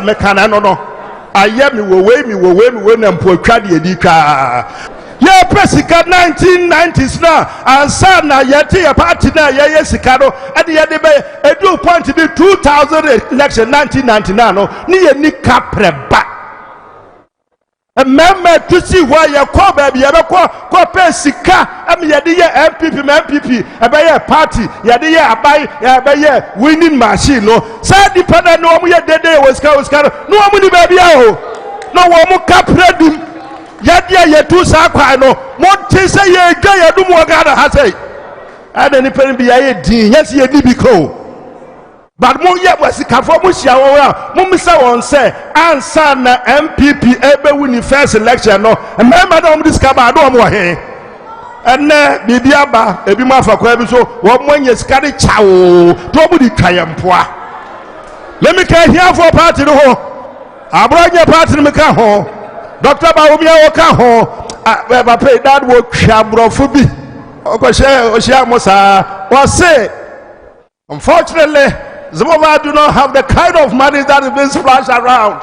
mekana no aye mi wo we na mpo atwa de edika ye presika 1990s na ansa na yete ya party na ye sika no ade ye de be edu point bi 2000 election 1999 no ni ye ni kapreba mema tusi wa ye ko ba bi ye be ko pe sika am ye de ye MPP ebe ye party ye de ye abai ebe ye winning machine no sa depend no mu ye dede wo sika no mu ni ba bia o no wo mu kapredum yadia yetu sa kwa no monte se ye gwa yedum wo ga ha sei ada ni pen bi ye din yes ye di biko but mo ye wasikafo mo hia wo a mo misa won se ansa na MPP ebe win first election no remember na mo discover do mo he enne bibia ba ebi mo afakwa bi so wo mo nya sika de chawo to mo di twayempoa let me can here for party no ho abronya party me ka ho Dr. Baumia woka ho ba pay that wo twabrofu bi okoshe mosa was say unfortunately some of us do not have the kind of money that is being splashed around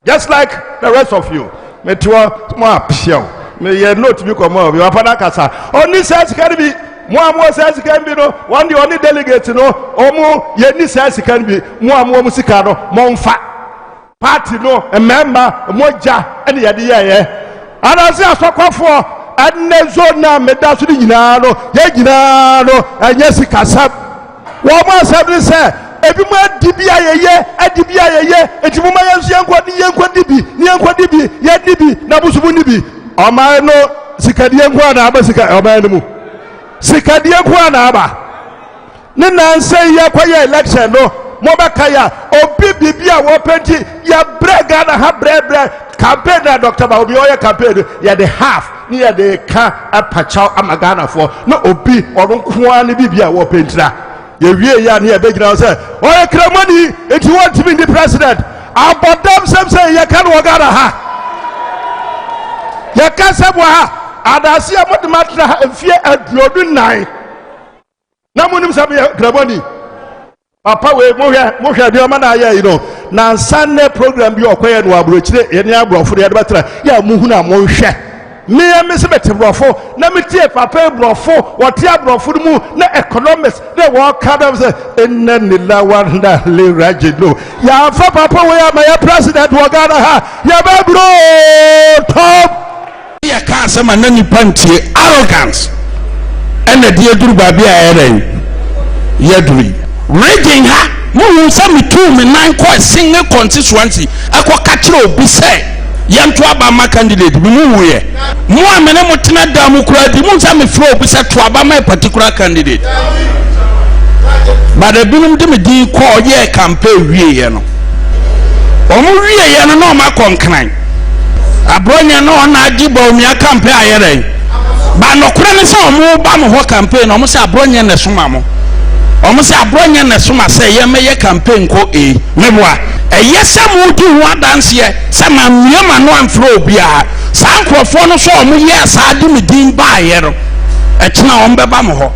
just like the rest of you me to mo apio me ye note bi komo bi wapada kasa oni says can be mo says can be no one the only delegate no omo ye ni says can be mo sika no mo mfa party no a member moja and yade ye anase asokofo anezo na meda so nyina no ye nyina no anya sikasa wo ma sabi se ebi mo adibia ye enti mo ma yenso yenkwa dibi ye dibi na busubu nibi o ma no sikadie nkwa na aba sika o ma no mu sikadie nkwa na aba ne nanse ye kwaye election no Mobakaya, obi bibia wopenti ya brega na ha bre campaign na Dr. Baobi oya campaign ya the half ni ya the ka apachao amagana for no obi orunkuwa ni bibia wopenti na ye wie ya ni ya begina say oya kramani if you want to be the president abodam say ya kan wagana ha ya kan sebwa ha adasi amodimatra ha mfie aduodu nine na munim sabe kramani papa we mo hwe de o ma na ya yi no na Sunday program bi okoye no abrochire ye ne abrofo de betara ya muhu na mo hwe me ya me se bete brofo na me tie papa brofo wote abrofo mu na economics na wo ka dem se inna lillahi wa inna ilaihi raji'un ya fa papa we ya ma ya president wo Ghana ha ya ba bro top ya ka se ma na ni pantie arrogance ene de eduru ba bia eren ya duri Raging ha, mo say me two me nine ko single constituency akwa kachire obi say yanto aba ma candidate bi mu wuye mo amene mo tena da mu kura di mo say me flow obi say to aba ma particular candidate but ebinum de me din ko ye campaign wie ye no o mo wie ye no no ma konkran abronya no na agibo mi campaign ayere ba no kura ne say o mo ba mo ho campaign no mo say abronya ne soma mo omo se abronya na soma se ye meye campaign ko meboa yesa mu di ho adanse ye se ma miema no amfro obia sa nkrofo no so omo ye asade medin ba ye ro ekena ombe ba mo ho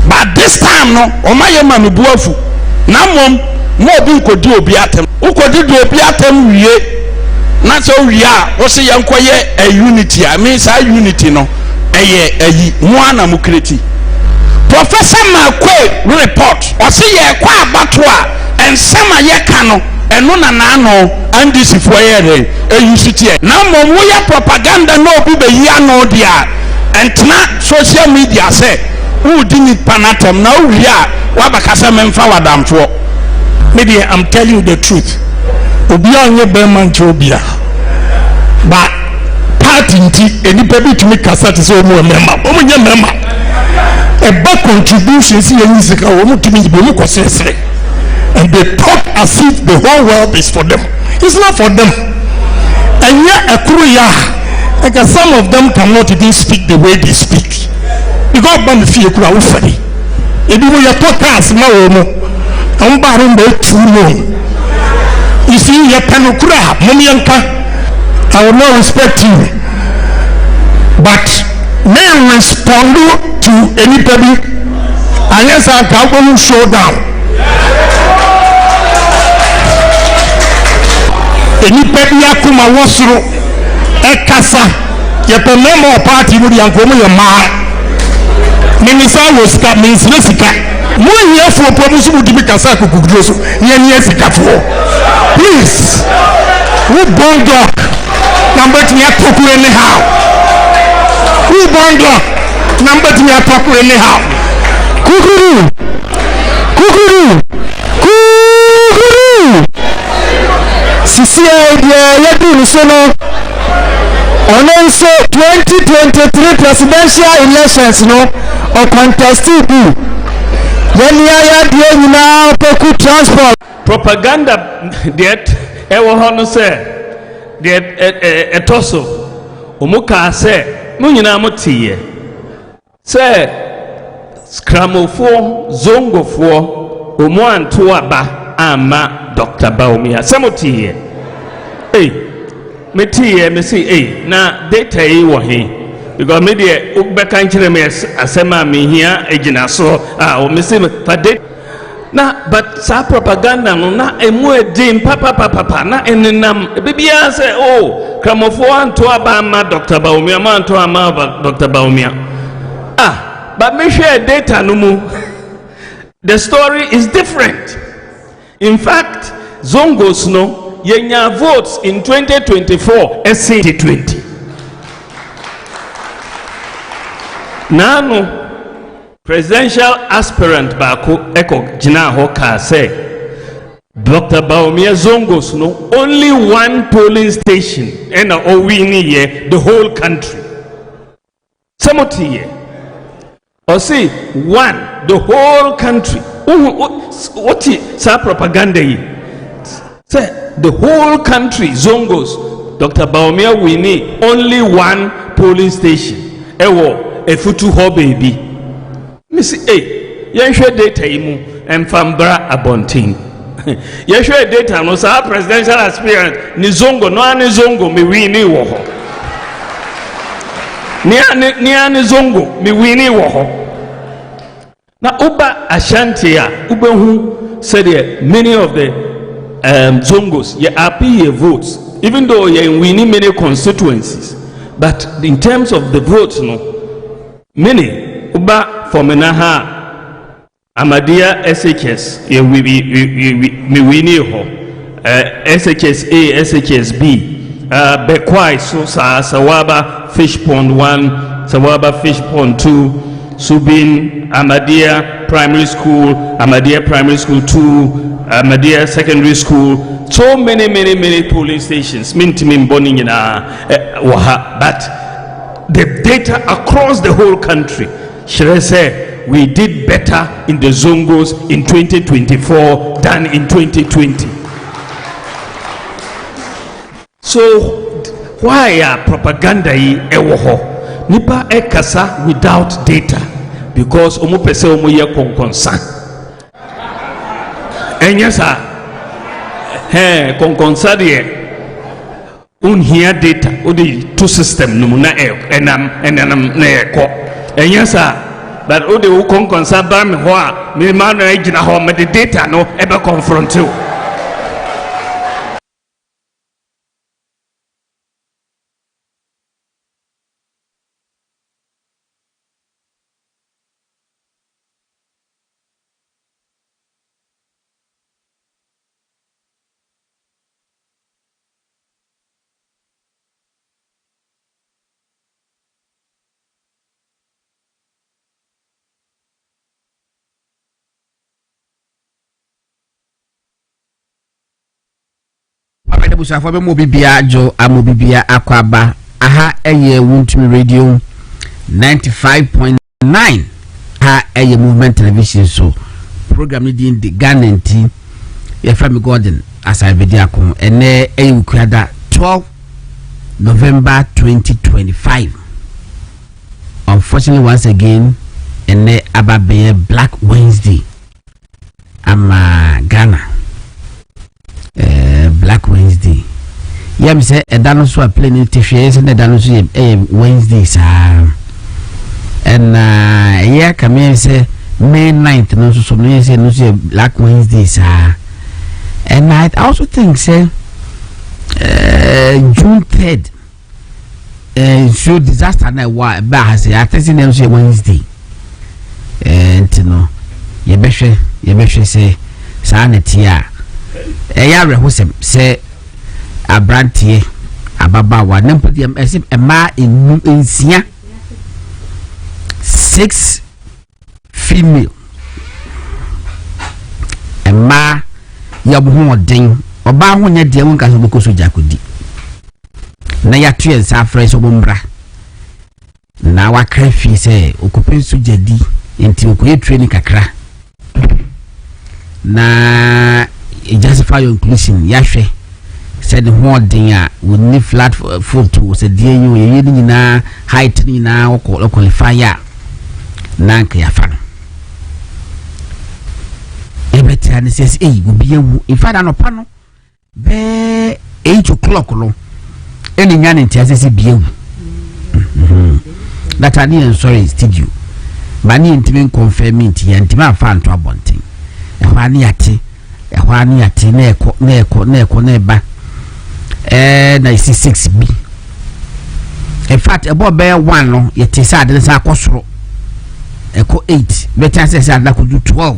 but this time no oma ye ma mebuafu na mom mo obi nkodi obi atem ukodi do obi atem wie na so wie a wo se ye nkoye unity a me sa unity no ayi mo ana mo kreti Professor Makwe report or see ye kwa batwa and sama ye kano and no na and this if we UCT now moya propaganda no be ya no dia and na social media say who didn't panatem now we are wabakasa memfa wadamfo maybe I'm telling you the truth obia onye beman chobia but party nti enipa bi tumi kasa te so mo member a bad contribution see any sika wo to me bo ko sesre and they talk as if the whole world is for them. It's not for them. And yet like some of them cannot even speak the way they speak because ban feel kura wo fari ebi wo ya podcast ma wo mo am ba ro mbe tu no you see ya panukura mom yanka I will not respect you but may respond to anybody unless I can go show down. enipa bi akoma wosoro ekasa ye pe memo party mu dia nkomo ye ma minisa wo sika minsire sika mo ye fo promotion mu dibi kasa kokuguro so ye ne sika fo please who bondo number to ya talk anyhow who bondo number to ya talk anyhow kukuru sisi ya du so no ono nso 2023 presidential elections no o contest bi yeni aya die nyina poku transport propaganda that ewo hono se de etoso omuka se mu nyina motiye se skramofo zongofo omu anto aba ama Dr. Bawumia semotiye metiye me say na data yi wo he because me de ubeka nkire me asema me hia egina so o me say fa data na but sa propaganda no na emu edin papa na enenam bibia say kramofo anto aba ma Dr. Bawumia ma anto ama Dr. Bawumia but me share data no mu the story is different. In fact, Zongos no yenya votes in 2024 as 2020. Nano presidential aspirant Bako Eko Jina Hoka say Dr. Bawumia Zongos no only one polling station and Owini the whole country. Samoti or say one the whole country. What is propaganda? Say the whole country Zongos Dr. Bawumia we need only one polling station. Ewo efutu ho baby. Missy yenhwe data imu emfambra abontin. Yenhwe data no sa presidential aspirant ni Zongo no ani Zongo me wini wo ho. Ni ani Zongo me wini wo ho. Now, Uba Ashantia, Ubehu said many of the Zongos, ye appear votes, even though you're winning many constituencies. But in terms of the votes, no, many Uba Fomenaha, Amadia SHS, ye we winning ho, SHS A, SHS B, Bekwai, Sawaba Fish Pond 1, Sawaba Fish Pond 2, Subin, Amadia Primary School, Amadia Primary School 2, Amadia Secondary School, so many polling stations. Mintimin Boning in Waha, but the data across the whole country, should I say, we did better in the Zongos in 2024 than in 2020. So, why are propaganda ewoho? Nipa ekasa without data because omo pese omo ye konkonsa enyasa konkonsa de unhia data odi to system no na enam na eko enyasa but odi wo konkonsa ba me ho a me ma na agina ho me the data no ebe confront you. Busafo be mo bibia jo amobibia akwaba aha eye wuntumi radio 95.9 ha eye movement television so program ni di Ghana nti ye from Gordon Asare-Bediako ene eye ukuada 12 November 2025. Unfortunately once again ene ababe Black Wednesday ama Ghana Black Wednesday. Yam say a dinosaur are playing tissues and the dinosaur Wednesday, sir. And yeah, come here say May 9th, no, so some say no, say Black Wednesday, sir. And I also think, say, June 3rd show disaster na wa ba ha say atesi na so Wednesday ntino ye behwe say saa ne tia ya rehosem say abrantie ababawa na mpodi ese ema enu ensia 6 female ema ya bu odin oba ho nya de won ka so bokoso jakodi na ya tue nsa fresh obombra na wa krafi say okupensu jadi enti okoye training kakra na justify your inclusion ya hwe said ho den a we need flat foot so die ye ni na height ni na o qualify ya na nka ya fa ebeti an says obi ewu in fact anopa no be 8 o'clock no eni nya nti asese bi ewu that ani en sorry studio mani ntimi confirm nti ya ntimi afa nto abonten ehwani ate na eko na eba na 6B in fact ebo be 1 no yete sa de sa akosoro eko 8 better say sa na ko do 12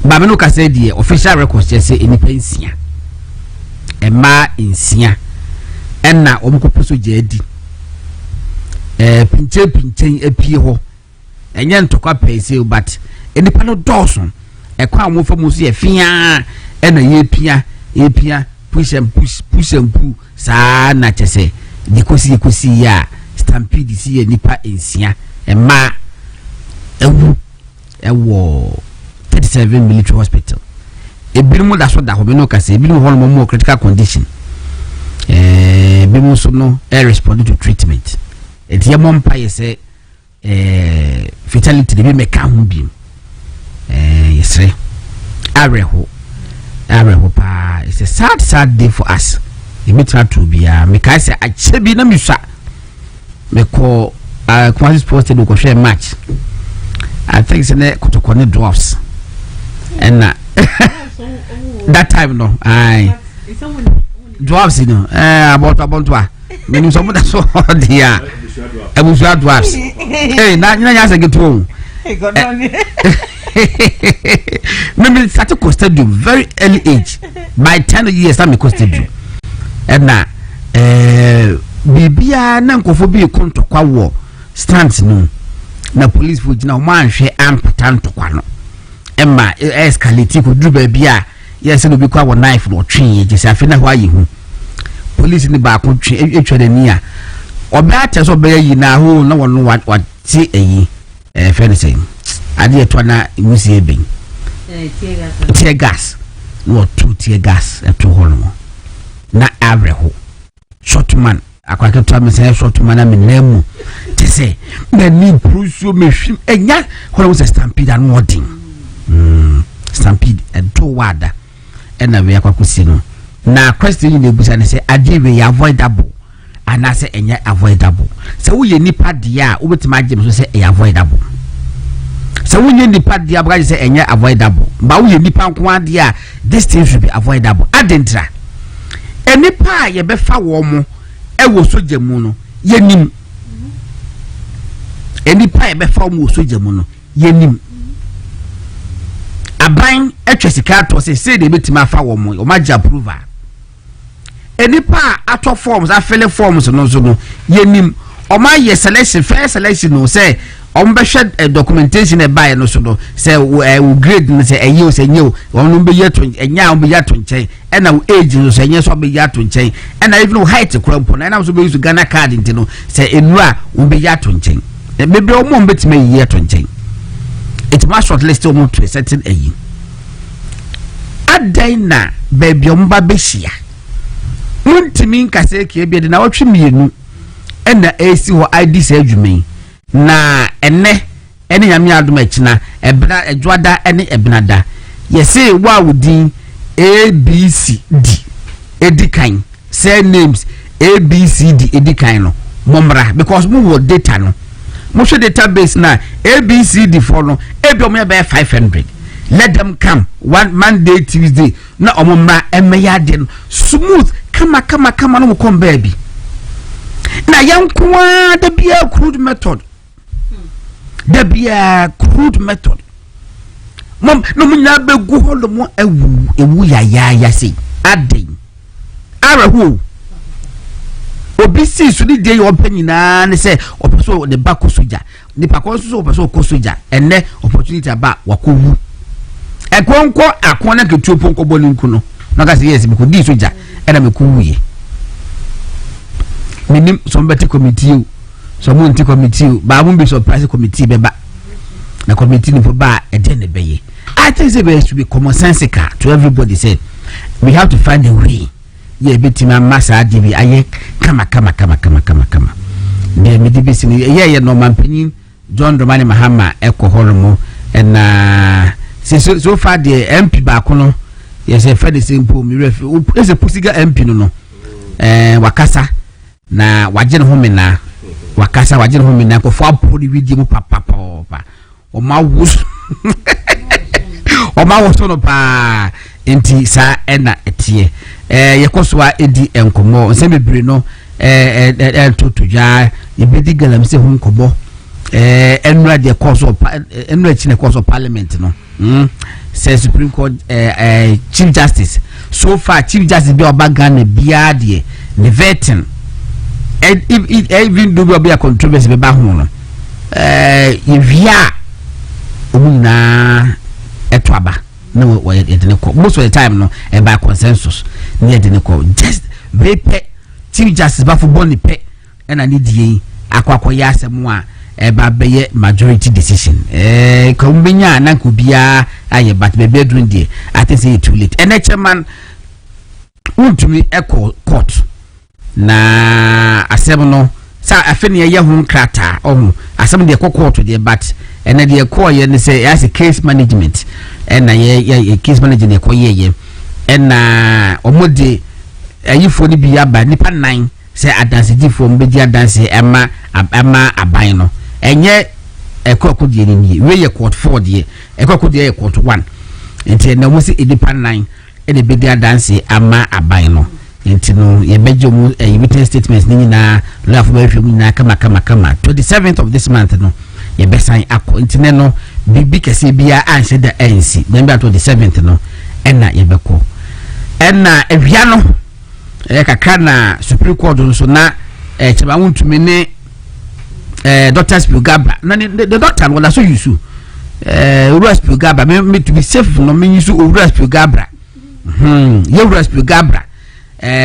ba me no ka say die official records say enipa nsia ema nsia enna omkoposo jadi pinchen epie ho enye ntokwa pese but enipa no dawson ekwa amofo mu so ye fia ena ye pia push and push saa na chese dikosi ya stampede si ye nipa ensia ema ewo 37 military hospital ebirumu da so da ho be no kase ebirumu ho no mo critical condition bimu so no respond to treatment etiye mompa ye say fatality be meka ho bi yesre areho pa it's a sad day for us imitra to bia meka say ache bi na miswa meko Kwasi Sports to go share match. I think it's in the Kotokone Dwarfs and that time no dwarfs you know about when someone that saw the Ebusua dwarfs hey na nyasa get home maybe start to stadium very early age by 10 years I'm a stadium and na bibia na nkofo bi kontokwa wo stands no na police for gina man hwe ampetanto kwa no emma escalate ko dru ba bia yes no bi kwa wo knife no twen je se afi na ho ayi hu police ni ba ko twen etwade ni a oba ate so be yi na ho na wo no wa ti eyi fene say ade eto na musi eben tear gas no two tear gas eto ho no na avreho shotman akwake to am say shotman na menemu te say na ni pruso mehwim enya ho no say stampede an wording stampede edo wada ena we akwakosi no na question ni nebusa ne say ade we avoidable ana say enya avoidable say wo ye nipa dia wo betima agem so say e avoidable say wo ye nipa dia bga say enya avoidable ba wo ye nipa nko ade a this thing should be avoidable adentra enipa ye befa wo mo ewo soja mu no yenim enipa ye befa wo mo soja mu no yenim aban etwesika to say de betima afa wo mo o maja approval enipa ato forms afele forms no so no yenim o ma ye selection first selection no say o mbehwe documentation e buy no so no say we grade no say eyo say nyo o no be yeto enya o be yato nchen e na age no say enye so be yato nchen e na even height kura mpo na so be use Ghana card ntino say enu a o be yato nchen bebe o mo betima yi yato nchen it must shortlist o mo to a certain ayi adaina baby o mba behia muntimi nkase ke bia de na watwe mienu ena AC ho ID say adwumen na ene nyame adom akina ebra edwada ene ebnada yesi wa wudin ABCD edikan say names ABCD edikan no momra because mo wo data no mo hwe database na ABCD for no ebi o me be 500 let them come one Monday Tuesday na omomra emeya de smooth kama no come baby na yankwa da bia crude method mom no munya begu holo mo ewu ya sei adin ara hu obi si su di dey opanyina ne se opeso de bako soja ni pakon so opeso ko soja enne opportunity aba wakowu ekonko akona ketu ponko bonu nku no na ka se yes me ko di soja era me ko wuye minim somebody committee so nti committee ba mu be surprise committee beba na committee ni ba e de ne beye. I think there should be common sensical to everybody. Say we have to find a way. Yeah, betima massa divi aye kama. Ne me dibi sini yeah no man penin John Romani Mahama eko horomo and so far the MP ba kono yes e fed the simple mi refi is a pusiga MP no wakasa na wagene ho mena wakasa wagene ho mena ko fo apodi video mu papa o ma wus o ma woso no pa enti sa ena etie yekoswa edi enkomo nse bebre no totoja ibedi galam se hu nkobo enra de course enra chine course of parliament no say Supreme Court Chief Justice so far Chief Justice be obagana bia de the vetting even do be a controversy be ba ho no yevia omuna etwaba no we edene ko most of the time no e by consensus near edene ko just we pe Chief Justice ba for boni pe na need yin akwakoya asemu a e ba beye majority decision ko mbenya na ko bia aye but be bedroom dey I think say too late and chairman untumi echo court na asem no sa afeni ye ho krata asem de court dey but and the call ye say as a case management and ye case management ko ye and omode ayifo ni biya ba nipa 9 say adanse difo mbedi adanse ema aban no enye ekoko de ni we ye court 4 de ekoko de ye court 1 enti na mo se edipa 9 ene bedi adanse ama aban no enti no ye bejo mu witness statements ni na lafu ba hwemu na kama 27th of this month no ye besan akọ enti ne no bibi kese bia anse da ANC then by 27th no ena ye beko ena ehia no kakra na Supreme Court so na cheba wuntumi ne Dr. Spilgabra na the doctor wala so yusu Ura Spilgabra me to be safe no me yusu Ura Spilgabra ye Ura Spilgabra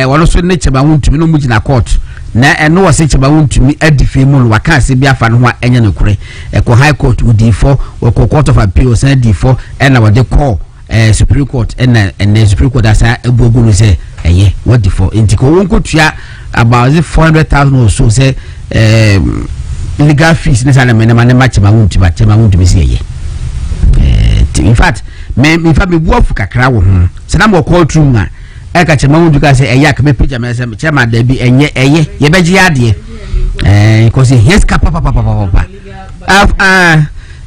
wala so ne cheba wuntumi no mujina court na eno wase cheba wuntumi adife mu no waka se bia fa no ho enya no kure ko high court udi for ko court of appeal say di for na we dey call Supreme Court and Supreme Court asa ebogu no say eye what the for intiko wonko tua about 400,000 or so say legal fees ne sana mena mane machema wuntu be say eye in fact me bu afu kakra wo ho sana mo court room a eka chema wuntu ka say eye aka me page me say chema da bi enye eye ye beji ade because yes ka papa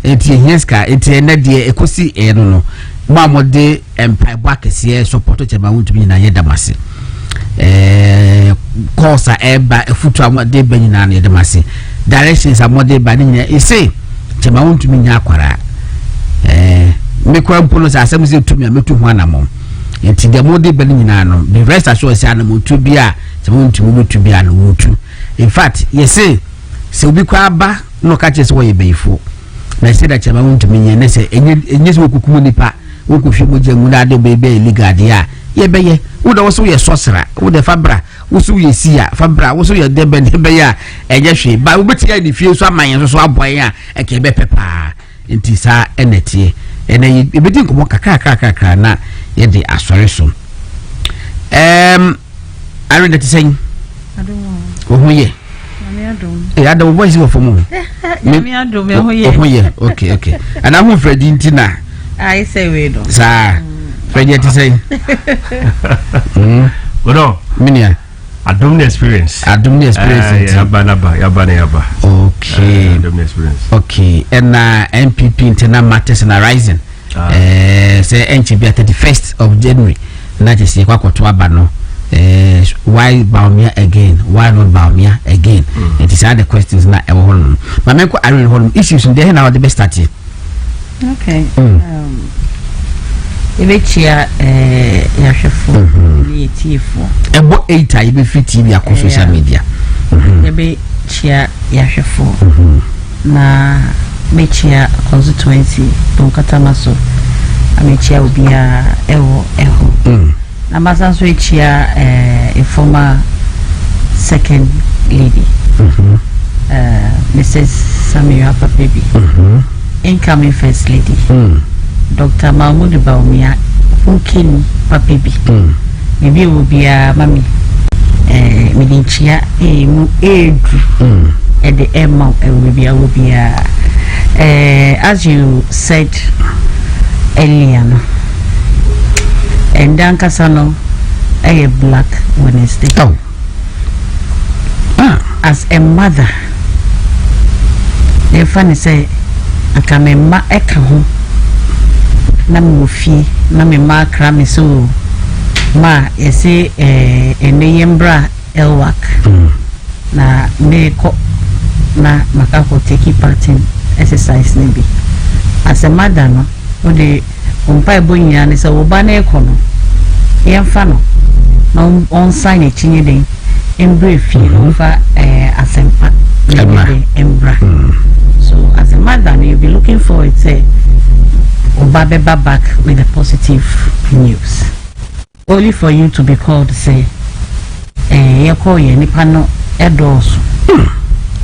eti heska eti na de ekosi no mamode empire bakese support chema wuntu na ye damase kosa eba efutu amode banyina na ye damase directions amode ba ni nyina ese chema wuntu nya akwara me kwa mpolo sa asem se tumi ametu ho anamo enti de amode banyina no the rest asure say anamo tu bia chema wuntu mutu bia no mutu in fact yese se obi kwa aba no ka chese wo ye beifo na se da chema wuntu nya ne se enye se okukumu nipa wokuhwe moje mu na de bebe illegal dia ye beye wo da wo so ye sosra wo de fabra wo so ye sia fabra wo so ye de be ya enye hwe ba wo beti ya ni fie so aman so aboy a eke be pepa enti sa enetie ene ebedi nkomo kakra na ye de asore so are that saying wo ho ye adam boys wo fomu me adam me ho ye okay and I'm Freddy ntina I say we do. Sir, Freddy to say. Well, Minia. Adum experience. Yaba. Okay. Adum experience. Okay. And MPP internal matters and rising. say enchi be 31st of January na je se kwakoto aba no why Baumia again, why not Baumia again? It is other questions na e wo no ma me ko are ho issues in there na the best start. Okay. Ebechia yahwefo ni etifo ebo 8 a be fit TV akọ social media ebechia yahwefo na mechia constituency Bonkatama so amechia obia ewo na masanso echia a former second lady Mrs. Samuel Papebi incoming first lady Dr. Mahmoud Baumia Ukeni Papebi maybe will be a mammy Medinchia mu edu at the Emma will be as you said earlier and Dan Casano a Black Wednesday as a mother the funny say I can ma eka ho na me fi na me ma kra me so ma yesi eneyembra elwak na me ko na makako take part in exercise ne bi as a mother no o de umpa ebonya ne so oba na ekono yemfa no na on sign echinye den embre fi no fa asempa embra so as a mother you'll be looking forward to Obabeba back with a positive news only for you to be called to say you call ye nipa no edoso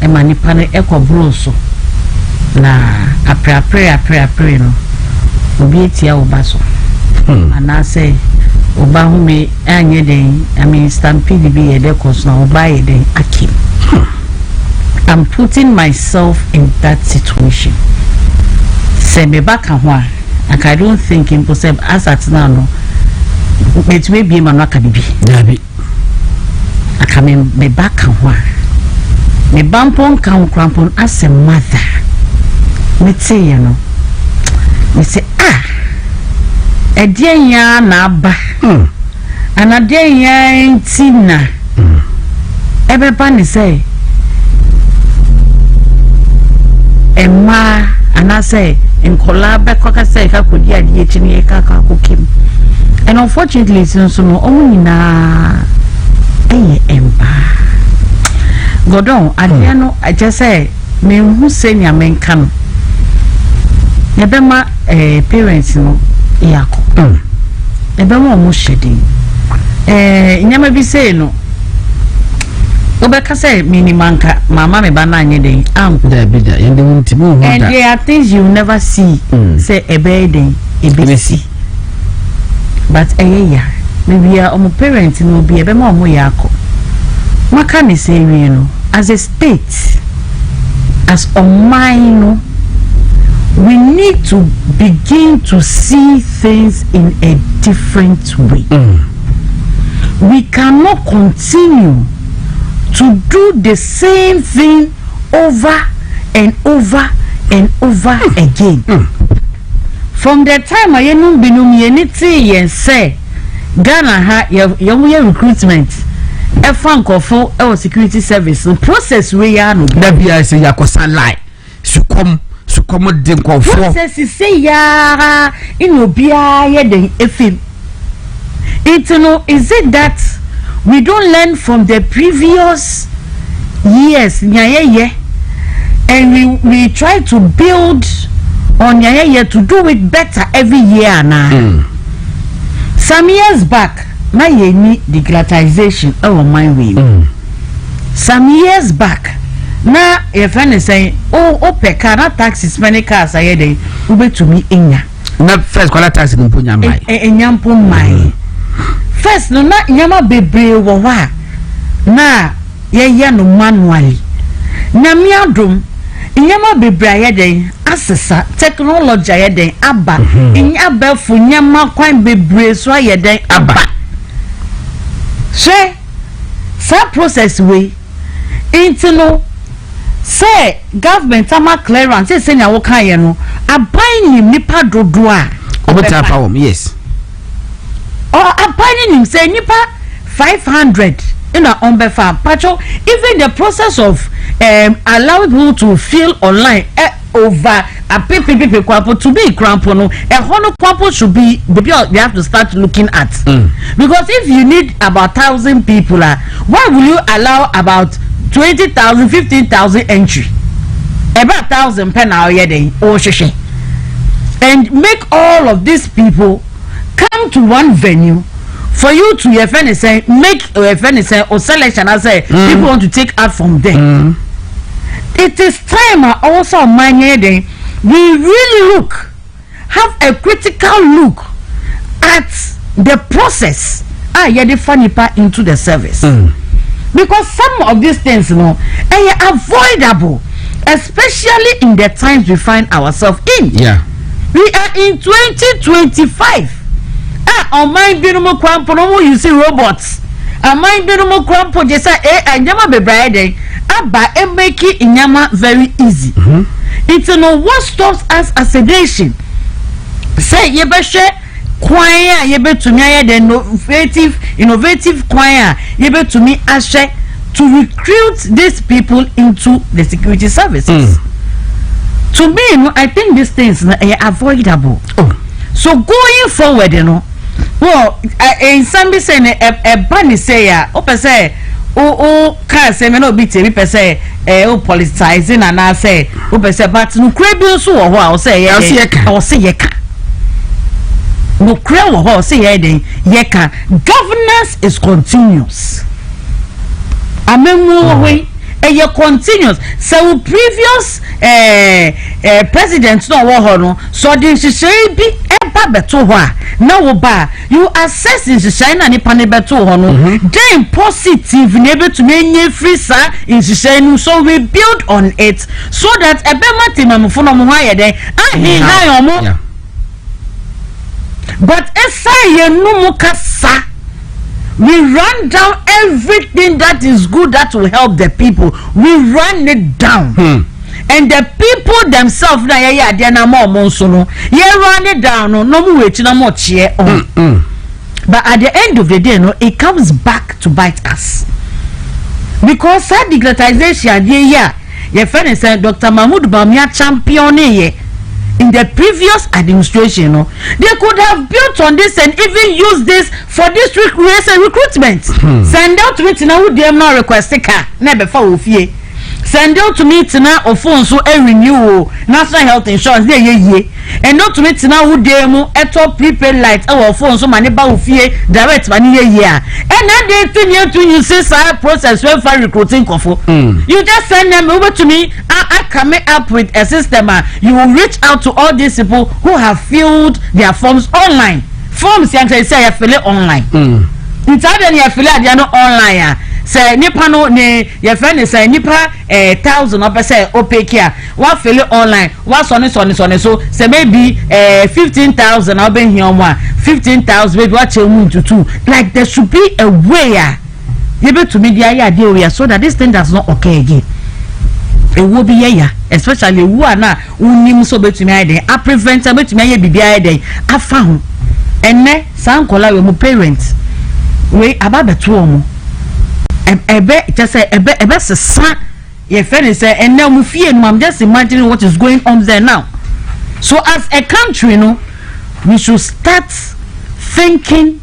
e ma nipa no ekobroso na apre no obi etia obaso ana say oba hu me anye den I mean stampede bi ye de cause na oba ye den akim. I'm putting myself in that situation. Say me back and I don't think impossible as at now no. It may be manaka bibi. Nabi. I come me back and me bampon crampon as a mother. Me say you know. Me say a dear ya na ba. And a dear ya tina. Everybody say Emma and I say in collab coca say I could ya the kaka cooking. And unfortunately it's no only na emba. Godon I just say me who say ya men can Nebema parents no yako. Nebema mo shedding. Nyama bi say no Obeka say minimanka mama me bana anye den da bida yende wuntimu hoda and there are things you never see say ebeden ebesi but ya maybe omo parent no bi ebe ma omo yako maka ni say we no as a state as omaino we need to begin to see things in a different way. We cannot continue to do the same thing over and over and over again. From the time I am binumyenity and say Ghana ha your recruitment a francofo or security service process we are no dabia say yakosa lie sukom de nkofo process say ya in obia ye den efim. It no is it that we don't learn from the previous years and we try to build on to do it better every year now. Some years back my need digitalization my way. Some years back now if I say peka na taxes many cars I dey ube to me inya na first kwala taxi mpunya mai enyampo mai first no na nyama bebre wo wa na ye no manually na mi adom nyama bebre ayeden asesa technology ayeden aba nyaba fu nyama kwan bebre so ayeden aba she sa process we into no say government ama clearance say nya wo kan ye no aban ni nipa dodo a Obeta farm, yes. Or appointing him say nipa 500 in a umbe farm. Pacho, even the process of allowing people to feel online over a people kwampo to be kwampo no a hono kwampo should be you have to start looking at because if you need about 1,000 people why will you allow about 20,000 15,000 entry about 1,000 pen now and make all of these people come to one venue for you to make or selection as people want to take out from them. It is time also we really have a critical look at the process into the service because some of these things are avoidable, especially in the times we find ourselves in. We are in 2025. On mind you see robots. On mind just say nyama be bride aba make nyama very easy. It's no what stops us as a nation. Say ye be share choir ye be to me the innovative choir ye be to me ashe to recruit these people into the security services. To me, I think these things are avoidable. So going forward, well, in some be saying a bunny say open say can't say me no be me per se politicizing and I say open say but no crave so or I say yeka no crave or say yeka governance is continuous. Way continuous. So previous presidents no no so the say be beto now ba you assess in China ni pane beto no then positive able to make free sir in China so we build on it so that ebema timamfo no mo haye den ahi omo but esay no mo kasa we run down everything that is good that will help the people. We run it down. And the people themselves na ya dey na more monsono. You run it down no more wait na more cheer on. But at the end of the day it comes back to bite us. Because that digitalization your friend said Dr. Mahmoud Bawumia champion in the previous administration, they could have built on this and even used this for district recruitment. Send out to me to know who they now request a car, never for fee. Send out to me to now or phone so a renewal national health insurance and not to me to now who they at all prepaid lights or phone so money about fee direct money and then they think you say process well for recruiting you just send them over to me. I come up with a system. You will reach out to all these people who have filled their forms online. Forms you say you fill it online. It's either you fill it online. Say nipa no ne your friend say nipa 1,000 up say opake here. What fill it online? What so say maybe 15,000 I'll be here one 15,000 maybe what you to two. Like there should be a way able to media idea so that this thing does not occur again. It will be especially who are now who so between I prevent between I be I found and ne some color with parents we about the two just say a best son your friend say and now we fear mom just imagining what is going on there now. So as a country we should start thinking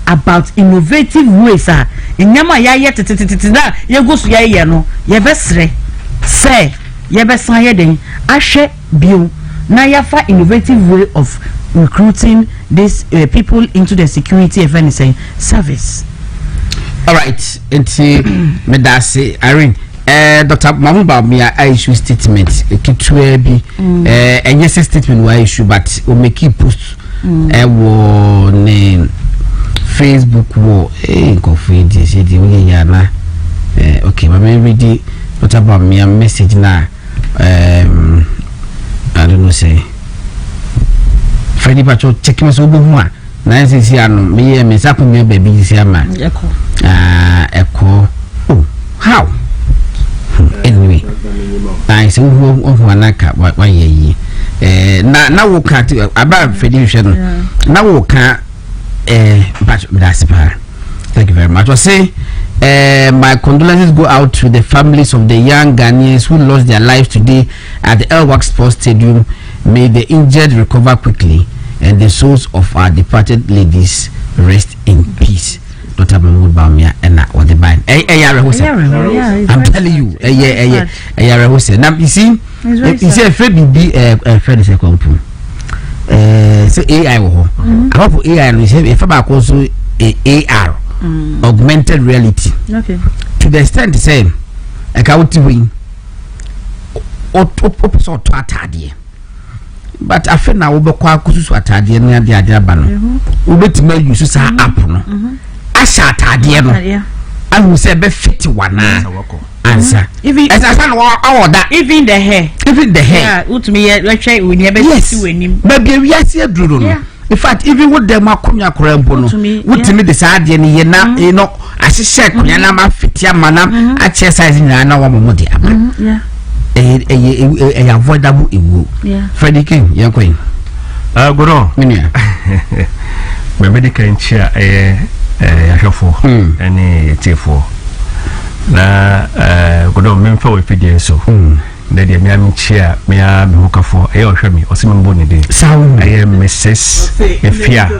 about innovative ways in nyama ya ye go so ya no ye besre say ye besan ye den ahwe bio na ya fa innovative way of recruiting these people into the security service. All right, enti medase Irene Dr. Mahmoud Bawumia issue statement kitwe bi enye statement wa issue but o make post wo ne Facebook wo ko feed se di we ya na okay ma me read Dr. Bawumia message na I don't know say Freddy Pacho check me so bo hu a na sisi anu me me sapo me baby si ama echo oh how anyway I say who anaka why ye na wo ka aba fedi hwe no na wo ka but that's fine. Thank you very much. I say my condolences go out to the families of the young Ghanaians who lost their lives today at the Elwak Sports Stadium. May the injured recover quickly and the souls of our departed ladies rest in peace. Dr. Mahmoud Bawumia and what the band. I'm telling you, now you see, a friend be a friend is a compound. So AI wo ho AI no say if I also AR augmented reality to the extent say e ka wuti win o so to atade but afi na wo be kwa kususu atade no ade aba no wo betima use sa app no asha atade no ahu say be fit wana answer even as I no order even the hair yeah utumi ye hwe we ne be si wenim ba bia wi ase aduro no in fact even with them akonya korampo no utumi de sa ade ne ye na you know asese konya na ma fitia manam a exercise na na wo mo de aba avoidable ewu Freddie King yankwen goro minia me medical nchia yahwefo ene yetefo na godo memfa we fidie so na dia me amchia me a mehukafo ohwe me osime mbo ne de Mrs Efia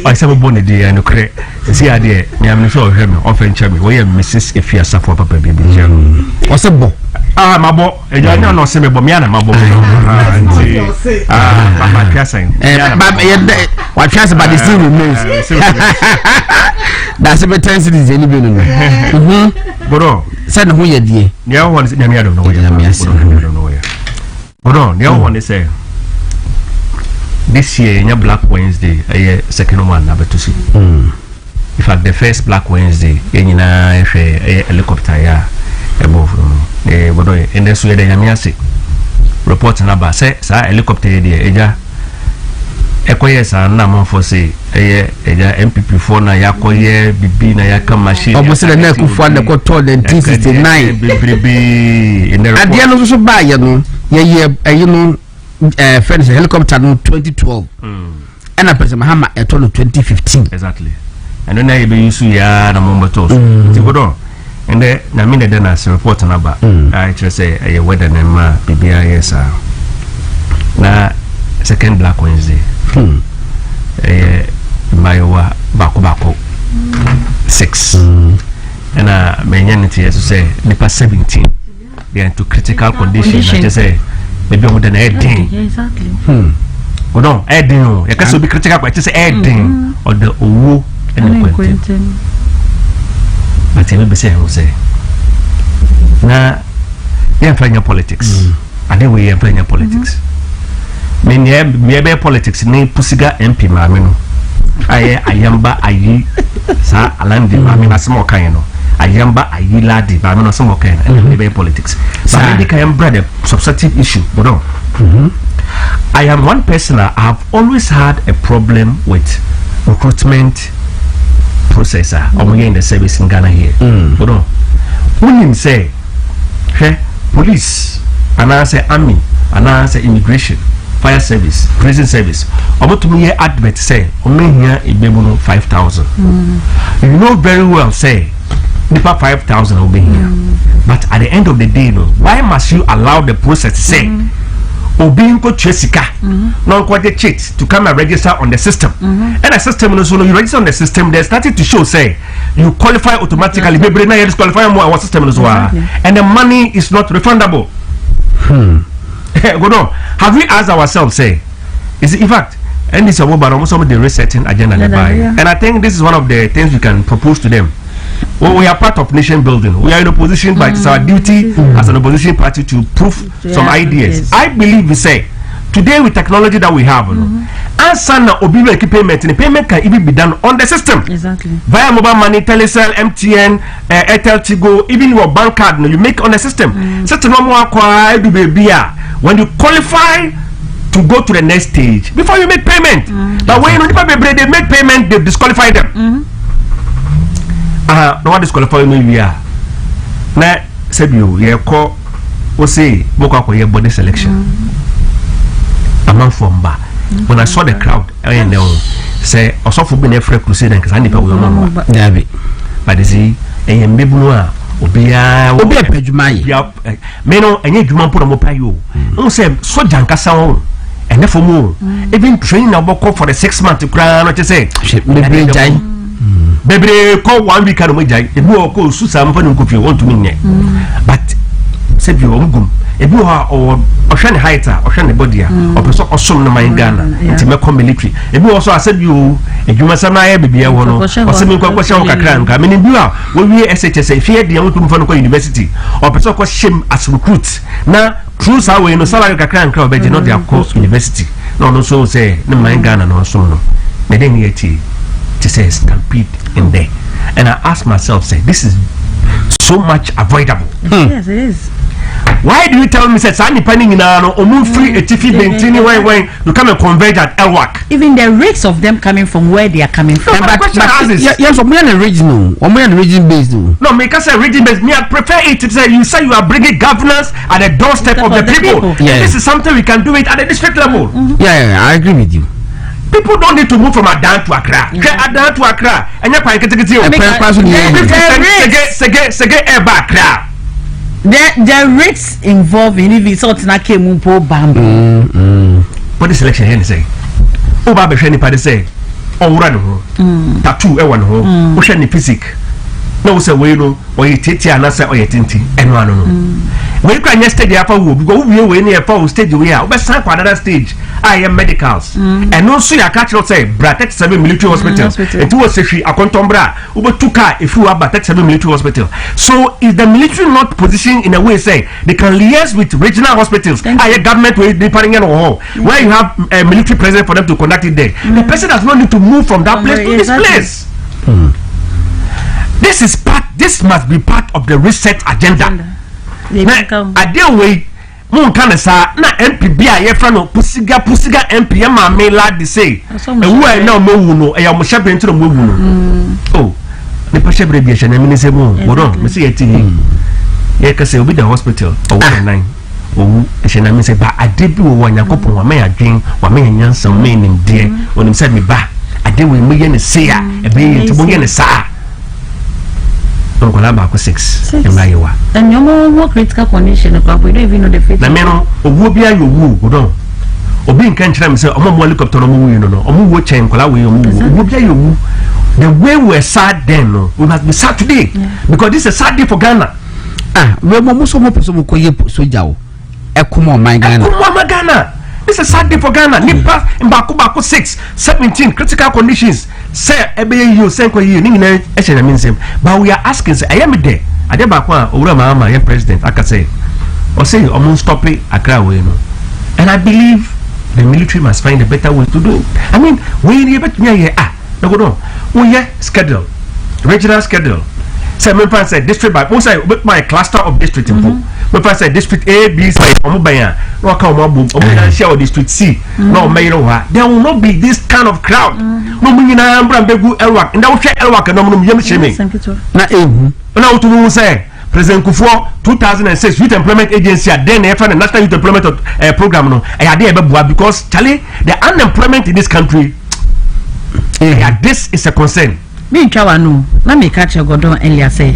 osime mbo ne de no kre si ade me am so ohwe me ofa ncha me we Mrs Efia safo papa bebi jero osebo mabo eja ni ono se me bo me ana mabo nti mama piasen what chance about the still remains that's a better city any be no bro said who ye die ne ho ne nyame adom no we bro ne ho ne say this year nya Black Wednesday second one na betusi in fact the first Black Wednesday nyina hwe helicopter ya above bodo and so ye nyame ase report na ba say sa helicopter ye de eja ekoyesa na monfo say eja MPP4 na yakoye bibi na yaka machine obusele na kufu na ko to 1969 bibi in the report adia no so ba ye no ye no fence helicopter no 2012 and a person Mahama eto no 2015 exactly and then you be use ya na mombato ti bodo and then na me de na report na ba I just say a weather na ma bibi ayesa na second Black Wednesday Mayowa bako 6 and menyanity as say nipa 17 they are into critical condition I just say maybe more than 18 exactly no adding you can so be critical but just adding or the owo and quentin but you be say who say na they are playing politics and then we are playing politics me be politics ni pusiga MP maame no ayamba ayi sa alandi maame na smo kan no ayamba ayi ladi maame no smo kan me be politics but me can brother substantive issue but I am one person I have always had a problem with recruitment processor in the service in Ghana here but when him say police and I say army and I say immigration fire service prison service about to me advert say here a 5,000 you know very well say nipa 5,000 will be here but at the end of the day no why must you allow the process to say obeying ko chesika non ko the cheat to come and register on the system and the system no so you register on the system they started to show say you qualify automatically maybe now you disqualify more our system as well and the money is not refundable have we asked ourselves say is it in fact and this is about almost some of the resetting agenda and I think this is one of the things we can propose to them. Well, we are part of nation building. We are in opposition, but it's our duty as an opposition party to prove some ideas. I believe we say today with technology that we have, and Obiwe payment, and the payment can even be done on the system. Exactly. Via mobile money, Telecel, MTN, Airtel, Tigo, even your bank card, you make on the system. Such a normal when you qualify to go to the next stage before you make payment. But when you they make payment, they disqualify them. No one disqualify me we are. Na said you call o say boka ko body selection. man from ba when I saw the crowd and they say also for being a free crusade and cuz nipa we no but they say e mbebu no a obi pedwuma ya me no enye dwuma mpo no mo payo no say soja nkasa won ene for mo even training na boko for the 6 months kra no say bebre jai bebre ko 1 week no mo jai ebi o ko susa mpo no kofi won to me nye but say bi o ngum ebi o hwe ne height a hwe ne body a o peso osom no man Ghana nti me come military ebi o so asabi o edwuma sama ya bibia wo no o se me kwakwa sha kakra nka me ne bi a wo wie SHS e fie de wo tum fa no university o peso ko shem as recruit na true sa we no salary kakra nka o be no their course university no so say ne man Ghana no so no me dey near to say stampede in there and I ask myself say this is so much avoidable. Yes, it is. Why do you tell me that Sani Panning in free a TV Bentini when you come and converge at Elwak? Even the rates of them coming from where they are coming from. No, but yes, I'm not regional. I'm not region based. No, make us a region based. Me, I prefer it to say you say you are bringing governors at the doorstep of the people. Yeah. This is something we can do it at the district level. Yeah, I agree with you. People don't need to move from Adan to Accra. Adan to Accra, and you're quite getting the rates involved in if it's not came bamboo. What is selection here say? Oh, Baba Shani Paddy say, oh, run tattoo, a one home, Ocean physic. No, say, we know, or you take your answer or your tinty, and one. When you can yesterday, after we go, we are in a stage we are, but some another stage. I am medicals, and also I catch not say, Bratet 7 military hospital, and two was a contombra, over 2 car if you are Bratet 7 military hospital. So, is the military not positioned in a way say they can liaise with regional hospitals? I government will be putting in a hall where you have a military president for them to conduct it there. The person does not need to move from that place to this place. This must be part of the reset agenda. I deal with Moon Canasa, na MP a yefrano pusiga MP ma me lad de say. And who now no, I am shapping to the moon. Oh, the Pasha Brebiation, I mean, say, hold on, Missy, ye can say, be the hospital or 9. Oh, I shall not say, but I did do one couple, one may I drink, one may and some meaning, dear, when he said me back. I did with me and say, a baby to begin a sa. Don't go back 6 in Iowa. And no more critical condition, we don't even know the fate. The men who be a woo, go down. Or being can't say, I'm more helicopter, or more chain, the way we're sad then, we must be sad today because this is a sad day for Ghana. We're almost so Joe. Ekumo, my Ghana. This is a sad day for Ghana. Nipa in Baku 6, 17 critical conditions. Say, you send you, but we are asking, say, I am there. I did back one over my president. I can say, or say, almost stop it, I cry away. And I believe the military must find a better way to do it. I mean, we need no go on. We schedule, regional schedule. Say, my friend said district by most I with my cluster of district info. My friend said district A, B, C, Omubaya, no come on, share district C, no mayor. There will not be this kind of crowd. No meaning I am Begu Elwak, and I will share Elwak and no Yamishimi. Now to say, President Kufuor 2006 Youth Employment Agency, then the National Youth Employment Program. I had because Charlie, the unemployment in this country, this is a concern. Me Chawanu, let me catch your Godon earlier say.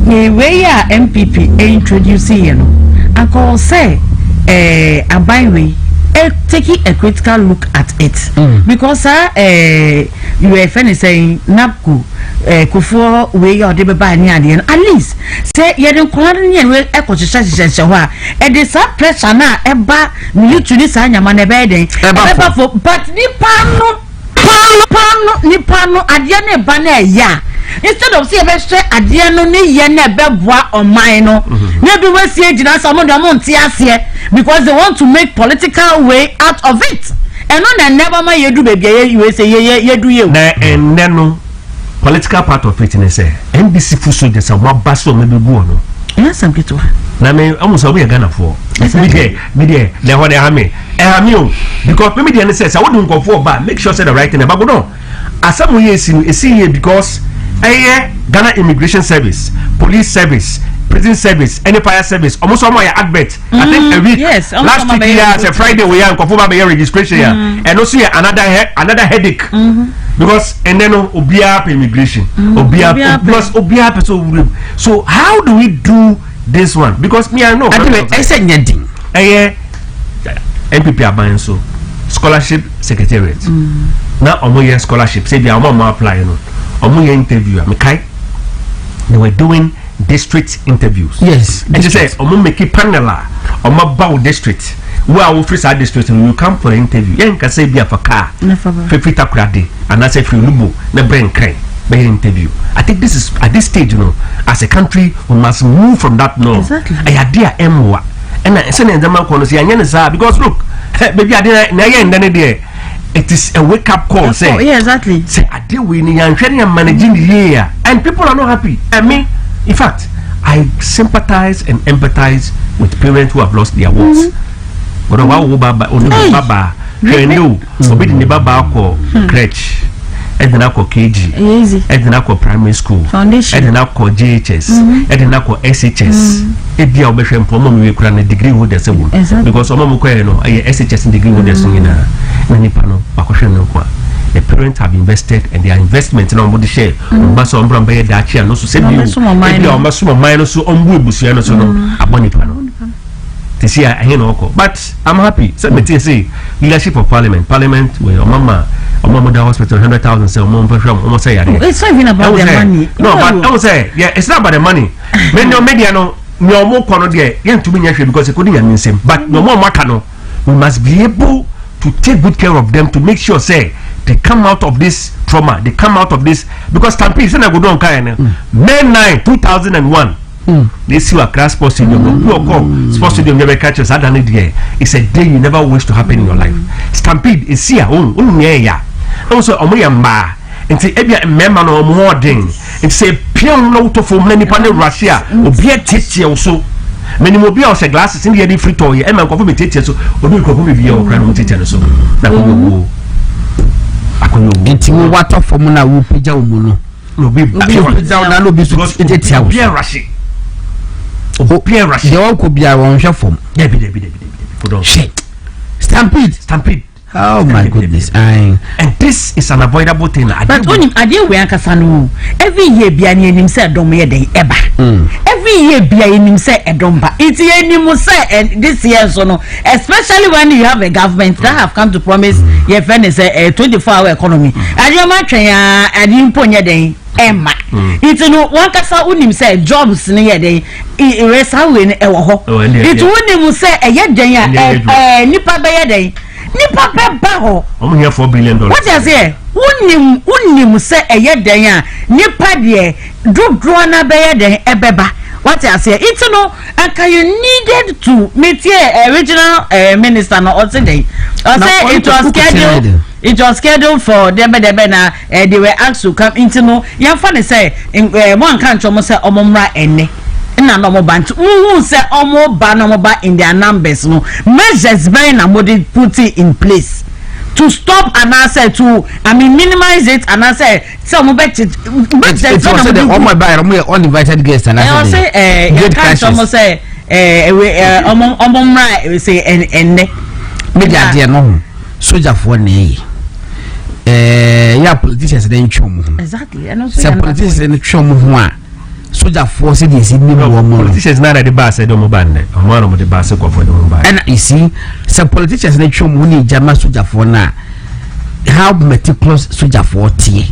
The way MPP introducing you know, and call say a byway, taking a critical look at it because you are saying Napku Kufuor way or the buying at least say you don't call any echo to such and this pressure now eba you to this man bedding but Nipano adiane bana ya instead of see ebestre adiano ne ye na beboa on mine na be we see ejina some of them because they want to make political way out of it and on never ma yedu baby you say ye do you na and no political part of it in say NBC fuso de some baso maybe go no yes am kitu na me almost we Ghana for me there they what they have me because maybe the say I wouldn't go for but make sure say the right thing about go no as some we see here because Ghana Immigration Service, Police Service, prison service, any fire service, almost some my advert. I think a week. Yes, last week here, a Friday we are in registration here, and also another headache. Because and then Obia immigration, Obia plus Obia so how do we do this one? Because me I know. I said anything. MPP are buying so scholarship secretariat. Now omo scholarship. Say they are more applying. Omo interview. They were doing district interviews. Yes. And they say omo make a panel. Omo bow district. Where our office are district and you come for the interview. Yen can say be for car. Fefi takurade. And I say free lubo. Ne brain crane. By interview. I think this is at this stage, as a country, we must move from that norm. Exactly. I idea MWA. And I send in the man because look, baby, I didn't it is a wake up call. Say, yeah, exactly. Say, I deal with and managing the year, and people are not happy. I mean, in fact, I sympathize and empathize with parents who have lost their wards. But Baba, crèche. And then I call KG, and then I call primary school, foundation, and then I call JHS, and then I call SHS. If the obession for mom, we can a degree with the same because some of them SHS degree with the singing. Many panel, the parents have invested and their investment in on share. But some from Bay Dachi and also said you, some minus so on Bubusiano, so no, a bonny panel. This year, but I'm happy. So, say leadership of parliament where Mama hospital 100,000 say almost say it's not even about the money. No, but I would say, yeah, it's not about the money. When no media no more corner there, young to be because it couldn't mean same. But no more macano. We must be able to take good care of them to make sure say they come out of this trauma, they come out of this because Stampede is not go down May 9, 2001. They see a class sports stadium. You call sports stadium never catches that day. It's a day you never wish to happen in your life. Stampede is here. Also, Omiyamba. And say, Ebia, a member no more thing. And say, Pion Loto for many panel Russia. Or be a titty also. Many more beer glasses in the eddy free toy. And my coffee titty so. Or do you call me beer or crown titty so? That will go. I couldn't know what of for Mona will be Jaumuno. No, be down and no be rushing. Pierre Rush. The all could be our own shop from. Stampede. Oh my goodness. And this is an avoidable thing. But only I did wear Casano. Every year, Biani himself don't wear the Eba. Every year, Biani himself a domba. It's any Musa and this year, so no. Especially when you have a government that have come to promise your friend is a 24-hour economy. And your match, and you put your day. Emma, it's no one casa unim say jobs near day. It how in a ho. It wouldn't say a yet day, nipa by a day. Nipa baho. I'm here $4 billion. What I say? Unim say a yet day, nipa de, drona by a day, a beba. What I say? It's no, and you needed to meet here original minister no today. I say it was scheduled. It was scheduled for them. They were asked to come into no. Young funny say in one country almost say omomra ene. Na no bantu who say omo ba no ba in their numbers no measures very na modi put it in place to stop and answer to minimize it and answer some bet it was the omo ba uninvited guests and I say almost say omomra we say ene media there no soldier for ne yeah politicians dey chom exactly and also politicians dey chom ho a soldier force dey see me more politicians na the boss dey mo band one of the boss go for them buy and you see some politicians dey chom woni jama soldier for na how meticulous soldier for tie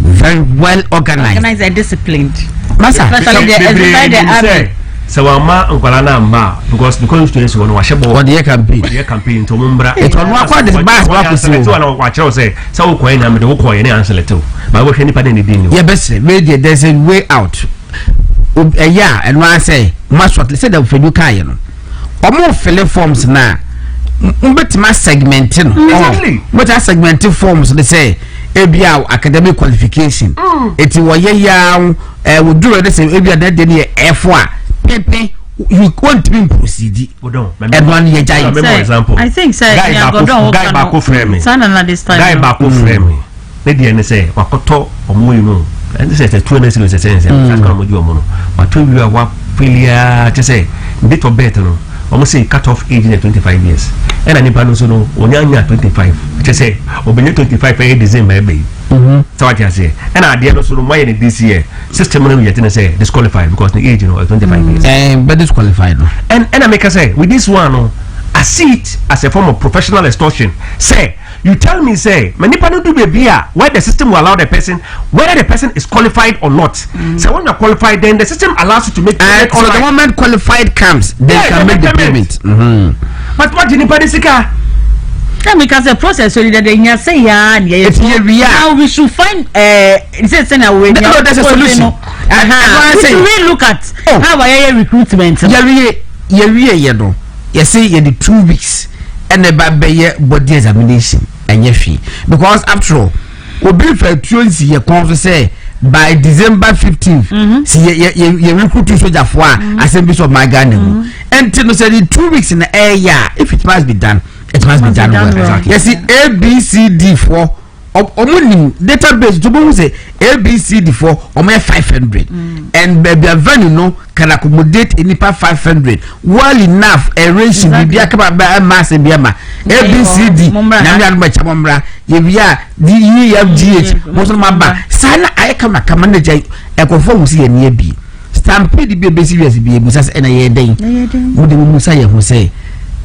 very well organized and disciplined especially the army. So unkwala na mba because the constituency won washebo on the campaign to mumbra it on wa kwa the bass wa kusi to na wa chero say so ko ina me de ko ye ne answer to ba wo hwe ni pa de din yeah best there's a way out yeah and one say must what say the fedu kai no omo fill forms na mbetima segment no exactly but a segment forms they say ebia academic qualification eti wo ye ya wo duro de say ebia that dey F4 pepe you want to proceed and one year example I think say guy back ko frame sana this time guy back ko frame they dey say wakoto omo you know and this is a 2 days sense that's come with you omo no but we are failure to say date of birth no almost say cut off age in 25 years and nipa no so no onyanya 25 to say obenye 25 e December be so what you say and at the end so no why in this year system no yet say disqualified because the age you know 25 years but disqualified no and I make us say with this one no I see it as a form of professional extortion. Say, you tell me, say, many people do be where the system will allow the person, whether the person is qualified or not. So when you're qualified, then the system allows you to make payment. So the moment qualified comes, they can make the payment. But what did you because the process so that they say now we should find there's a solution. We look at how I recruitment. Yes, say you the 2 weeks and the body examination and your fee because after all we be for 20 year come to say by December 15th see you recruit soldier for assembly of my Ghana and to say the 2 weeks in the air if it must be done it must be done well. Exactly. Yes, see ABCD for omunim database to be say ABCD for 500 and baby venue no can accommodate any 500 well enough a ratio be akaba mass be ma ABCD na me anu bacha momra ye bia DEFGH most of ba sana ay kama manager ekofo musi ye ne bi stampede be be serious be ebusa se na ye den mo de musa ye ho say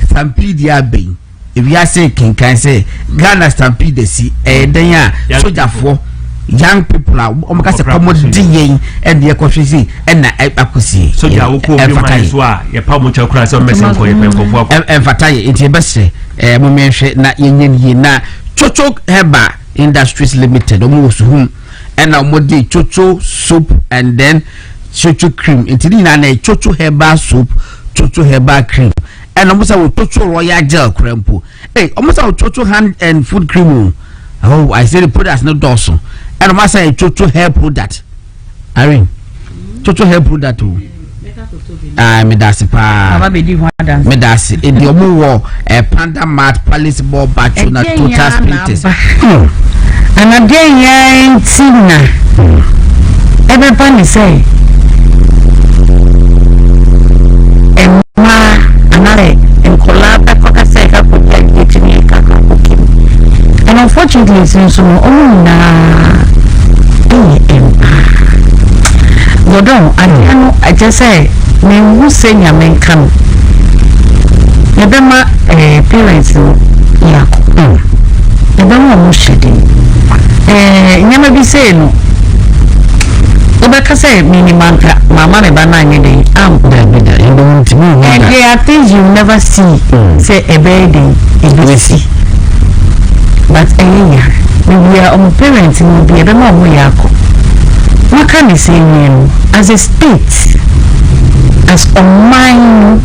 stampede ya ben if you say can say Ghana stampede si then ya soldier for young people are almost a common DA and the equation and akosi so ya wo ko bi man so a ye pa mo cha kura so messing for ye penfo emfataye enti bese mo menhwe na yenye na chocho heba industries limited omo wosuhum and omo di chocho soup and then chocho cream enti na chocho heba soup chocho heba cream and almost a chocho royal gel crampo hey almost a chocho hand and food cream. Oh, I said the product is not Dawson. And I must say chocho hair product. Irene, chocho hair product too. Me dasi pa. Me dasi. In the omu war, panda mat, palace ball, bachu na total splinters. And again, Tina. Everybody say. And unfortunately, since I just say, me who say your men come. Nebema parents yako. Nebema mushidi. Nyama be say no. Obeka say minimum mama me bana nyede am and there are things you never see say a baby in see but we are on parents will be a more yako. What can you say as a state as a mind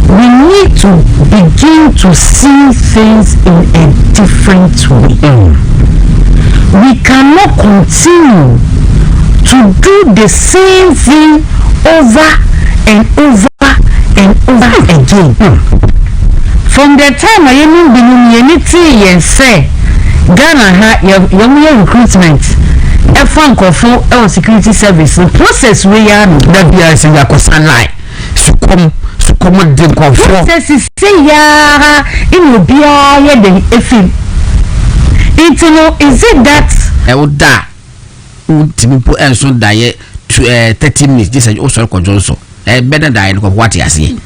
we need to begin to see things in a different way. We cannot continue to do the same thing over and over and over again. From the time I am in unity and say Ghana ha your recruitment a fun for our security service the process we are that we are saying sunlight so come the process is say ya in will be the is it that Timipo and so die 30 minutes. This is also conjunction. Better die of what you see.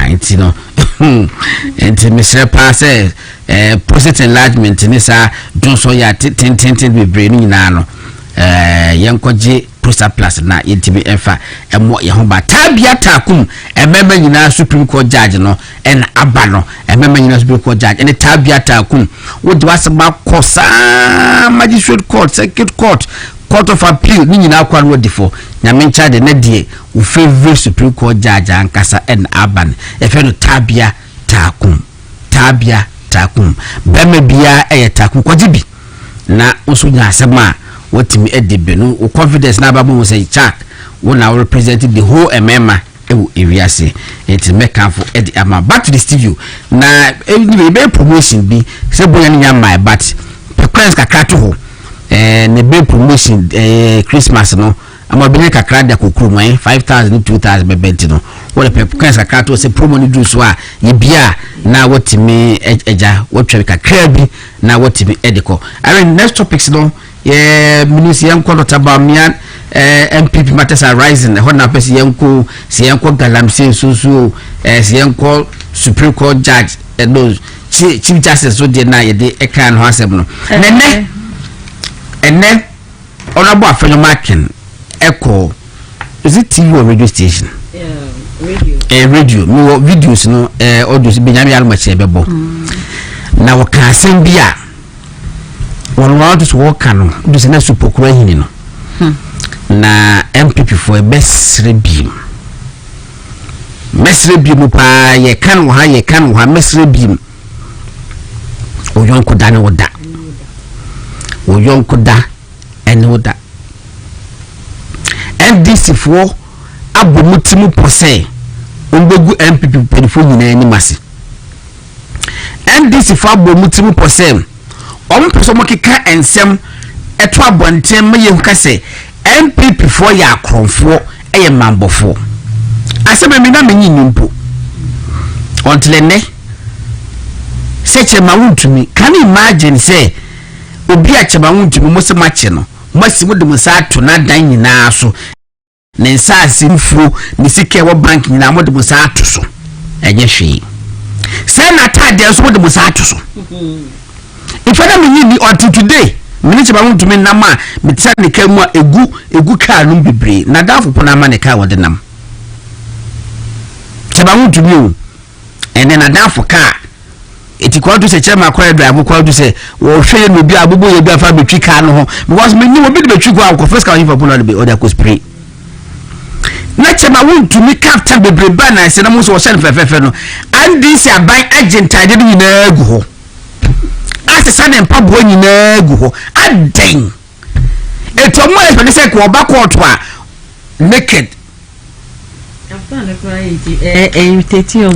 It's you know, and Mr. Passer, process enlargement in this Johnson ya tinted with brain nano. Young Koji Prosa Plus na intimate efa and what Yahomba Tabia Takum, a member in our Supreme Court judge no and Abano, a member in our Supreme Court judge and a Tabia Takum. What was about Cosa Magistrate Court, Circuit Court, Court of Appeal, meaning our quad word before. Namincha the Nedie, who favor Supreme Court judge and Casa and Aban, a fellow Tabia Takum, Tabia Takum, Bemebia a Takum Quadibi. Na Usunya Sama. What me edibenu o confidence na babu say chat when I represent the whole emema area say it make for edi ama back to the studio na be promotion bi say boya nya my but pekwens kakra to ho ne be promotion Christmas no ama bene kakra da kokuru mo 5000 2000 bebenti no wole pep kan sakra to se promo ni du so a ye bia na wotimi eja wotwe kakra bi na wotimi ediko. Next topics no ye minisi yanko notaba mian MPP matters are rising ho na pesi yanko si yanko galamse so si yanko Supreme Court judge those chief justice so dey na ye dey ekran ho asem no ene honorable Afenyo Makin echo is it TV or radio station? Radio no videos no audios benyame almache bebo na waka asem bia won want to work no do se na supokura hini no na MPP for mesre bim pa ye kan wo ha mesre bim oyonko da ne woda oyonko da ene woda NDC for abomutimu pose ombegu MPP pedifo nyina ani mase NDC for abomutimu pose ompeso mokeka ensem eto abontem me yehuka se MPP for ya akronfo eye mambofo asema mi na menyi nimpo ontlene seche mawuntumi can imagine say obi a chema wuntumi mo se mache no masi mo de mo sa to na dan nyina so ne nsa asimfuro ne sike wo bank nyina mo de mo sa to so enye hwe say na tade so mo de mo sa to so ifana menyi ni until today mini chema wuntumi na ma metsa ne kamu egu ka no bebre na dafo pona ma ne ka wo de nam chema wuntumi o ene na dafo ka eti kwa do se chema kwa drive kwa do se wo hwe no bi abubu ye bi afa betwi ka no ho because me ni wo bi betwi kwa ko first ka yin for puno be order ko spray na chema wuntumi captain bebre ba na se na mo so wo shen fefefe no and this aban agent ade ni na gu ho asesa ne mpabo nyina gu ho aden eto mo e se ko ba court a naked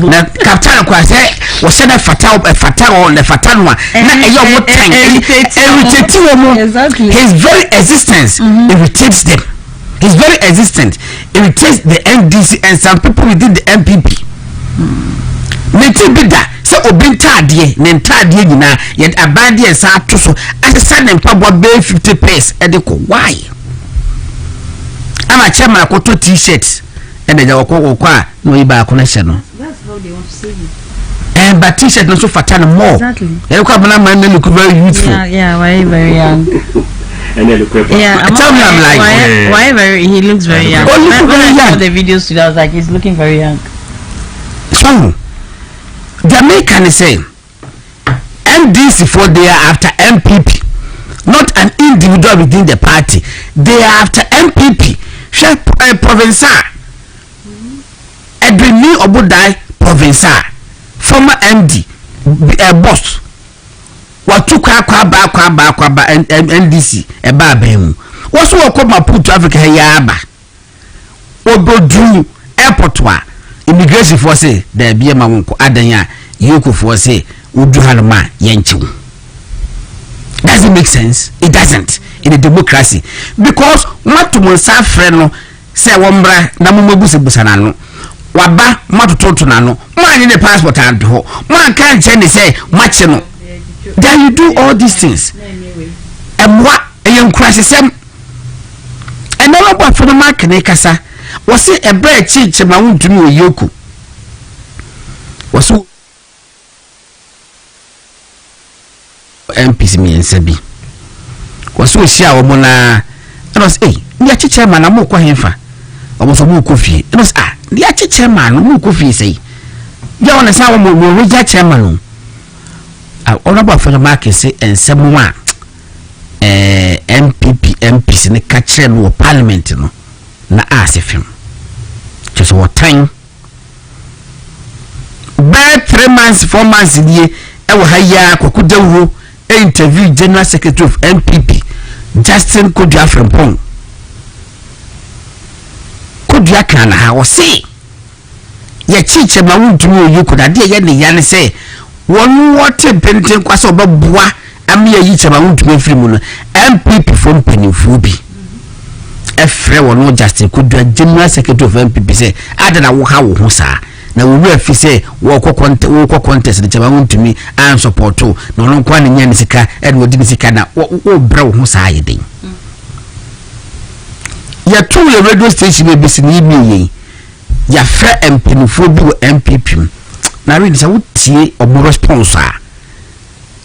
na captain kwa se wo se na fatal na fatanwa na eyo mo tan irritate wo his very existence irritates them. His very existence irritates the NDC and some people within the MPP. Nti bida se obi ntade ne ntade nyina ye abande sa atoso asesa ne mpabo be 50 pace edeko why ama chema akoto t-shirt and the wakwa no iba connection no. That's how they want to save you. And but t-shirt no so fatan more. Exactly. You man look very youthful. Yeah, very young. And then look tell me I'm like why very he looks very young. When I saw the videos today I was like he's looking very young. So the American say NDC for they are after MPP, not an individual within the party. They are after MPP. Province Edwin Obudai province former MD boss watu kwa ba NDC eba abemu waso wako Maputo Africa ya aba obodu airport wa immigration force there be ma wonko adanya yoko force udu halma yenchiw. Does it make sense? It doesn't in a democracy because matumo sa frɛ no se wombra na momabusebusa nano waba matototo nano man in the passport and ho man can't tell say match no. Then you do all these things and what a young crashism and all about for the market kasa was it a bread cheech ma won to me yoku was MPs me and Sebi was so share womana and was ni achiche man na mo kwa hemfa omo mo kofi and was ni achiche man mo kofi say ya wona sa mo reja chairman honorable Afenyo Makin say ensemu a MPs ne ka kire no parliament no na asefim just what time by 3 months 4 months die e wo haya kokudawuro interview general secretary of MPP Justin Kodua Frempong Kodua kana ha wo say ye chiche ma wudumi oyuko de ye ne yane say wonu wote penten kwase obabua am ye yi chema wudumi firi mu no MPP from penifo bi frɛ wɔ no Justin Kodua General Secretary of MPP sɛ adana wo ha wo ho saa na wo wura fi sɛ wo kɔ contest de chama wontumi an support na ɔno kwa ne nya ne sika e de wodi ne sika na wo bra wo ho saa yɛ den ya tu le radio station be bisi ni bi yen ya frɛ MPNFo bi wo MPP na read sɛ wo tie obo response a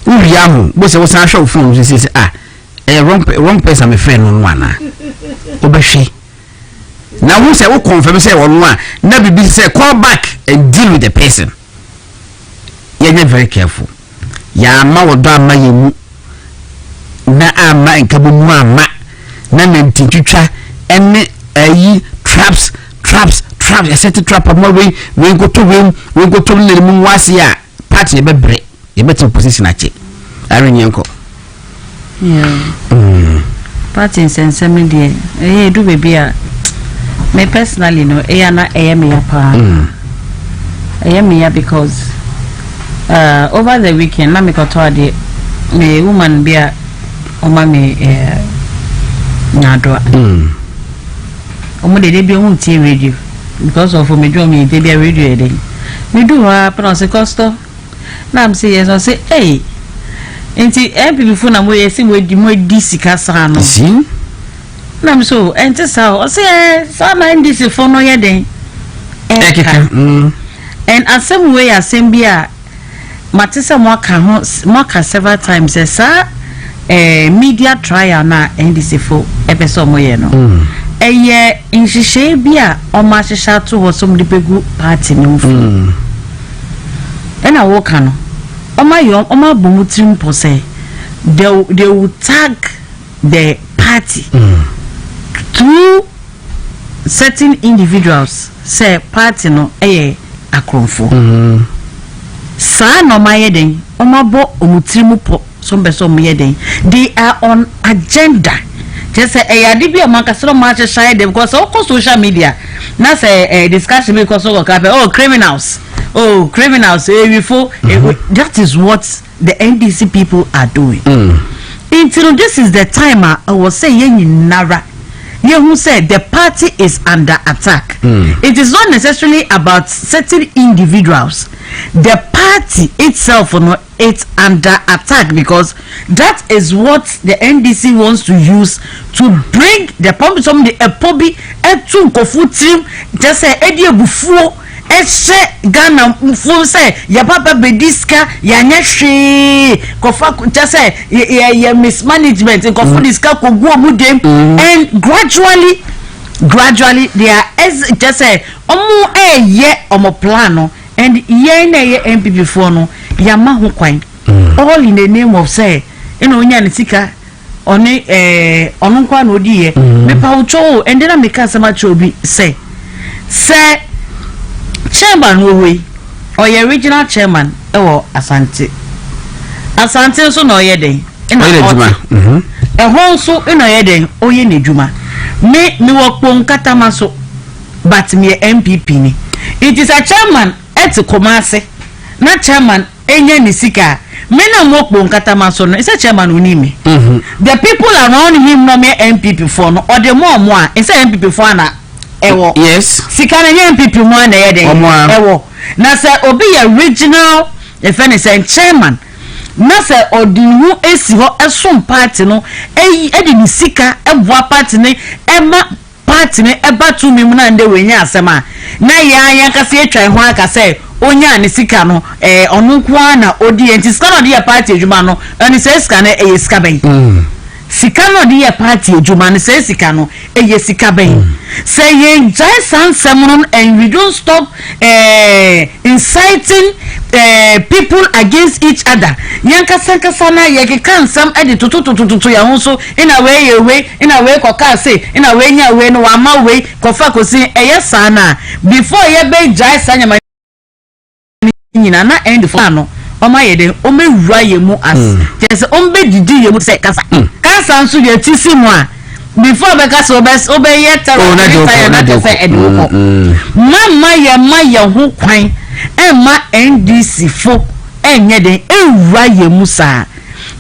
wo ria ho bo sɛ wo san hwɛ wo phone sɛ wrong person me friend no ana obehwe na wo say wo confirm say wo no a na bibi say call back and deal with the person you be very careful ya ma wo do ama yemu na ama nkabo mu ama na mentitwitwa ene ayi traps ya set trap am we go to le mu wase a party be bre ye betin position ache arenyenko party sensem dey do baby a me personally no na me apa me because over the weekend na me ko to ade me woman bia o ma me nyado omo de bi ohun tie radio because of me do me de bia radio e dey me do ha pronounce costo na am say yes I say hey enti MPP fu na mo yesi mo di sika sa no na me so enti sa o say sa na ndisi fo no ye den and asem we asem bia matisa mo aka several times sa media trial na ndisi fo epeso mo ye no eye nhihye bia o ma hihya to ho som de pegu party no fu ena wo ka no Oma Bumutrim Pose, they will tag the party through certain individuals. Say party no akronfo. Sa no mayeden, Oma bo omutrim po sombeso mayeden. They are on agenda. Just say adibi amaka so much shy them because all social media. Na say discussion because criminals. Oh, criminals, that is what the NDC people are doing. Until this is the time I was saying Nara. You who said the party is under attack. It is not necessarily about certain individuals. The party itself, it's under attack because that is what the NDC wants to use to bring the public. Somebody a pobi a tunkofu team just say Eddie Buffo. Ghana mfu say ya papa bediska ya nyehwe kofa just say ya mismanagement kofa diska kogu mu dem and gradually they are just say omo omo plan no and ye na ye MPP for no ya ma ho kwan all in the name of say onya ne sika one kwa no di ye me pa ucho and then make asema chobi say chairman we or your original chairman Asante so no ye den ina ho so ina ye den oye ne djuma me wo kpon katama so but me MPP ni it is a chairman et Kumasi na chairman enya ni sika me na mo kpon katama so no is a chairman uni me the people around him no me MPP for no or the more a is a MPP for na yes sikana nye MPP mo na ye den na se obi ya original chairman na se odihu esi ho esom party no edi ni sika eboa party ne ema party ne eba tu mi mu na nde wenya asema na ya kase etwa ho aka se onya ne sika no onu kwa na odi enti sika no de party adwuma no ani se sika na sika ben sika no de party adwuma ne se sika no sika ben say ye just sansem and we don't stop inciting people against each other yanka sankasa na ye kan sam edi tututututu ya honso ina we ina we koka say ina we nya we no wa ma we kofa kosi sa na before ye be jai sanya nyina na end for no oma ye de o mewura ye mu as just o be didi ye mu say kasa nso ye tisi mu a before be kasa obe ye tero na de say edwo mama ye ho kwan ma NDC fo enye den ewura ye mu sa.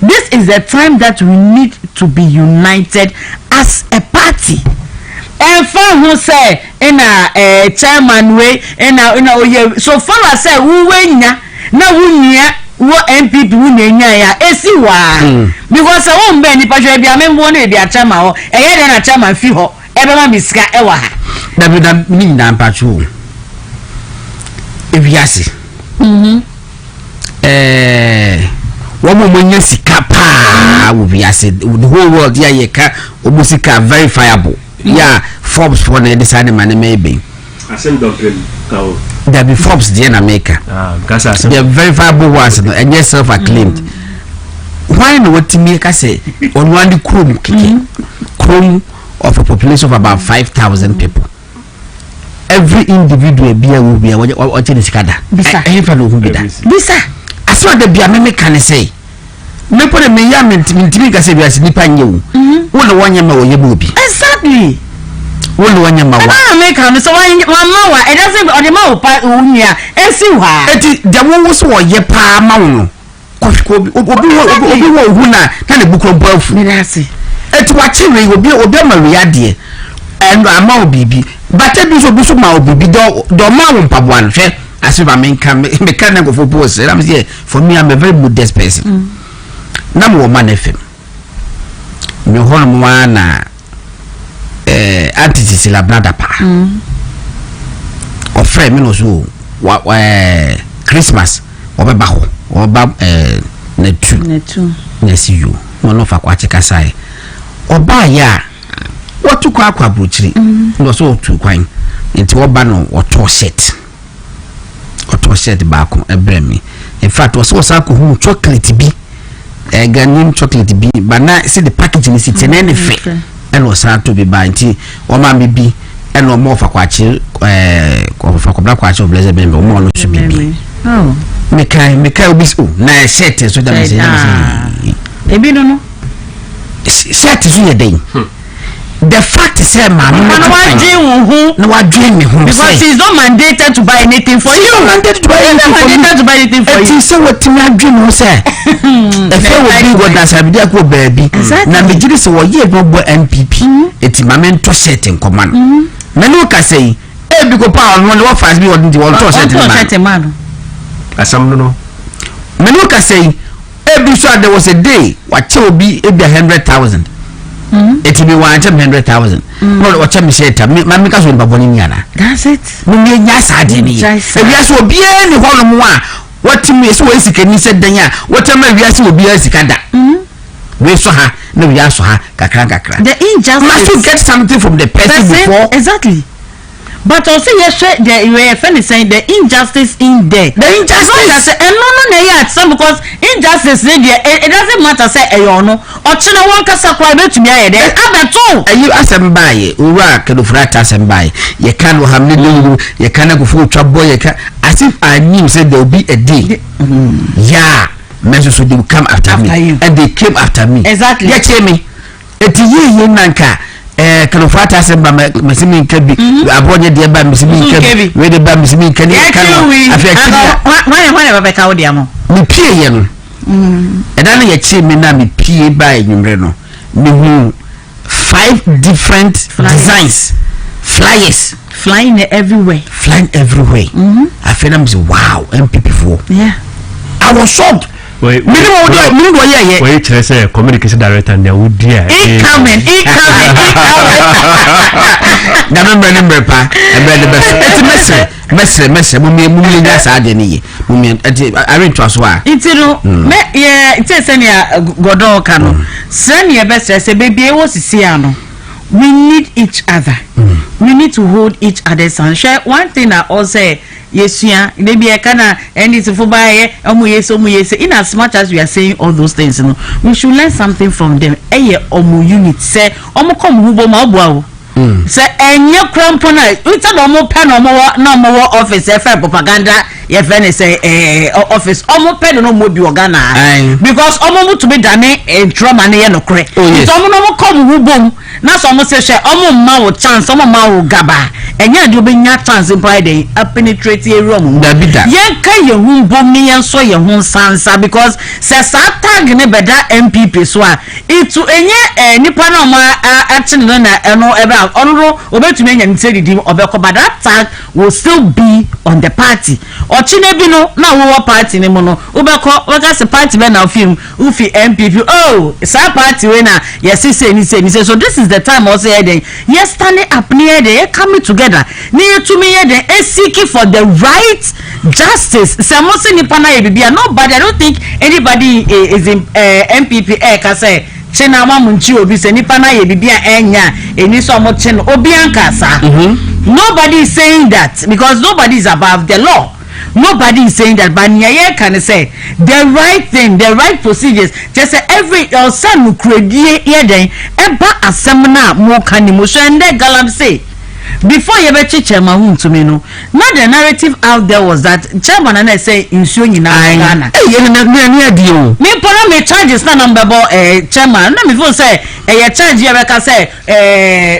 This is the time that we need to be united as a party. and fan who say chairman way and so far as say who wenya na wunya wo MPP wunya ya esiwa because I won't be any passion be am won e dia chairman ho e ye na chairman fi ho e be ma misika e wa ha da ni na mpacho eviase wo mo nya sika pa wo viase the whole world ya ye ka obusika verifiable yeah Forbes for na decide man maybe asem doctrine kawo there be Forbes there in America because asem the verifiable ones and yes self acclaimed why no what me ka say on one chrome chrome of a population of about 5,000 people every individual be will be what in skada bisa no hu bida bisa aso da bia me can say me put me ya mentimi ka say bia nipa nyewu wo no wanya ma wo yebu bi exactly wo no wanya ma wa me can so mama wa e doesn't o de ma wo pa unia esi wa eti da wo so wo ye pa ma wo no obi wo hu na ne bukro boafu ni dasi eti wa chire obi ma wi ade and ama obibi but e bi so ma obibi do ma wo mpaboan hwe asiba me kan go for boss I'm say for me I'm a very modest person na mo man FM me hono mo na artist la brother pa ofre me no so Christmas obeba ho oba netu na see you no fa kwa cheka sai oba ya watu kwa bruchiri ndo so tu kwan nti oba no oto set baako ebremi in fact was ko hu chocolate bi ganim chocolate bi bana see the packaging is it na fe and was to be by nti o ma bi and no more fa kwachi ko fa ko bla kwachi blaze be o mo no so bi oh me kai obi so na set so that me say ebi no set so ye den the fact is say man no wa dream me hu because he's not mandated to buy anything for you mandated to buy anything for you say what me dream no say if you will be what Asare-Bediako baby na me giri say wo ye no bo MPP eti mame to set in command me no ka say e bi ko pa on wo fast bi won to set man asam no me no ka say e bi so there was a day wa che obi e bi 100,000 it will be 100,000 no what me say ta me ka so nba boni nyana that's it mo me nya sade ni e bi so obi ni ho no a what me so we sika ni said dan ya what me wi ase obi sika da we so ha no we so ha kakra the injustice must you get something from the person before exactly. But also yes, the way friend is saying the injustice in there. The injustice and no yeah some because injustice it doesn't matter say no or china one kasa kwa be to me there abeto you asembaye ura kedofrata asembaye ye kan wo hamne lu ye kan go fu twa boy ye kan as if I knew said there will be a day yeah measures will come after me and they came after me exactly ye che me eti ye nanka kedofrata asemba mesimi nkabi abonye de ba mesimi nkabi we de ba mesimi nkani kan afia why baba ka wo de amo mi pie ye no eda na ye che me na mi pie ba enwumre no me hu 5 different designs flyers flying everywhere I feel I'm wow MPP for yeah I was shocked minimum yeah we say communication director and would dear incoming number pa and the best message mummy nya sa de ni mummy I to as wa itino me yeah it say senior godon kanu senior best say baby e wo sisi ano we need each other we need to hold each other's hand share one thing I also yesua maybe I can and it's for buy omu yesi in as much as we are saying all those things you know we should learn something from them omu unit say omu come hubo ma obo say enye crampo na it's omu pen omu office for propaganda ye fen say office omu pen no mo bi organa because omu to be done trauma na ye no kre so omu no come hubo na so mo se hwe omo ma wo chance omo ma wo gaba enya de obenya chance pride a penetrate area omo Dabida yen ka ye hu bomi yen so ye hu sansa because se sa tag ne beda MPP so a itu enye nipa na ma action na eno ebe onro obetumi enya ntedidi obekọ but that tag will still be on the party ochine bi no na wo party ne mo no obekọ waka se party be na film ufi MPP oh sa party we na yes say so this is the time also here yes standing up near there coming together near to me here seeking for the right justice samosi nipa na bibia nobody I don't think anybody is in MPP can say chena mamunchi obi se nipa na bibia enya eni so mo chen obi ankasa nobody is saying that because nobody is above the law. Nobody is saying that, but Nyaye can say the right thing, the right procedures. Just say every son credit here eba asemna mo kanimusho and the galam say before you ever chairman to me no. Now the narrative out there was that chairman and I say insu nyina Ghana. Me pona me charges na number chairman. Na me feel say charge you ever say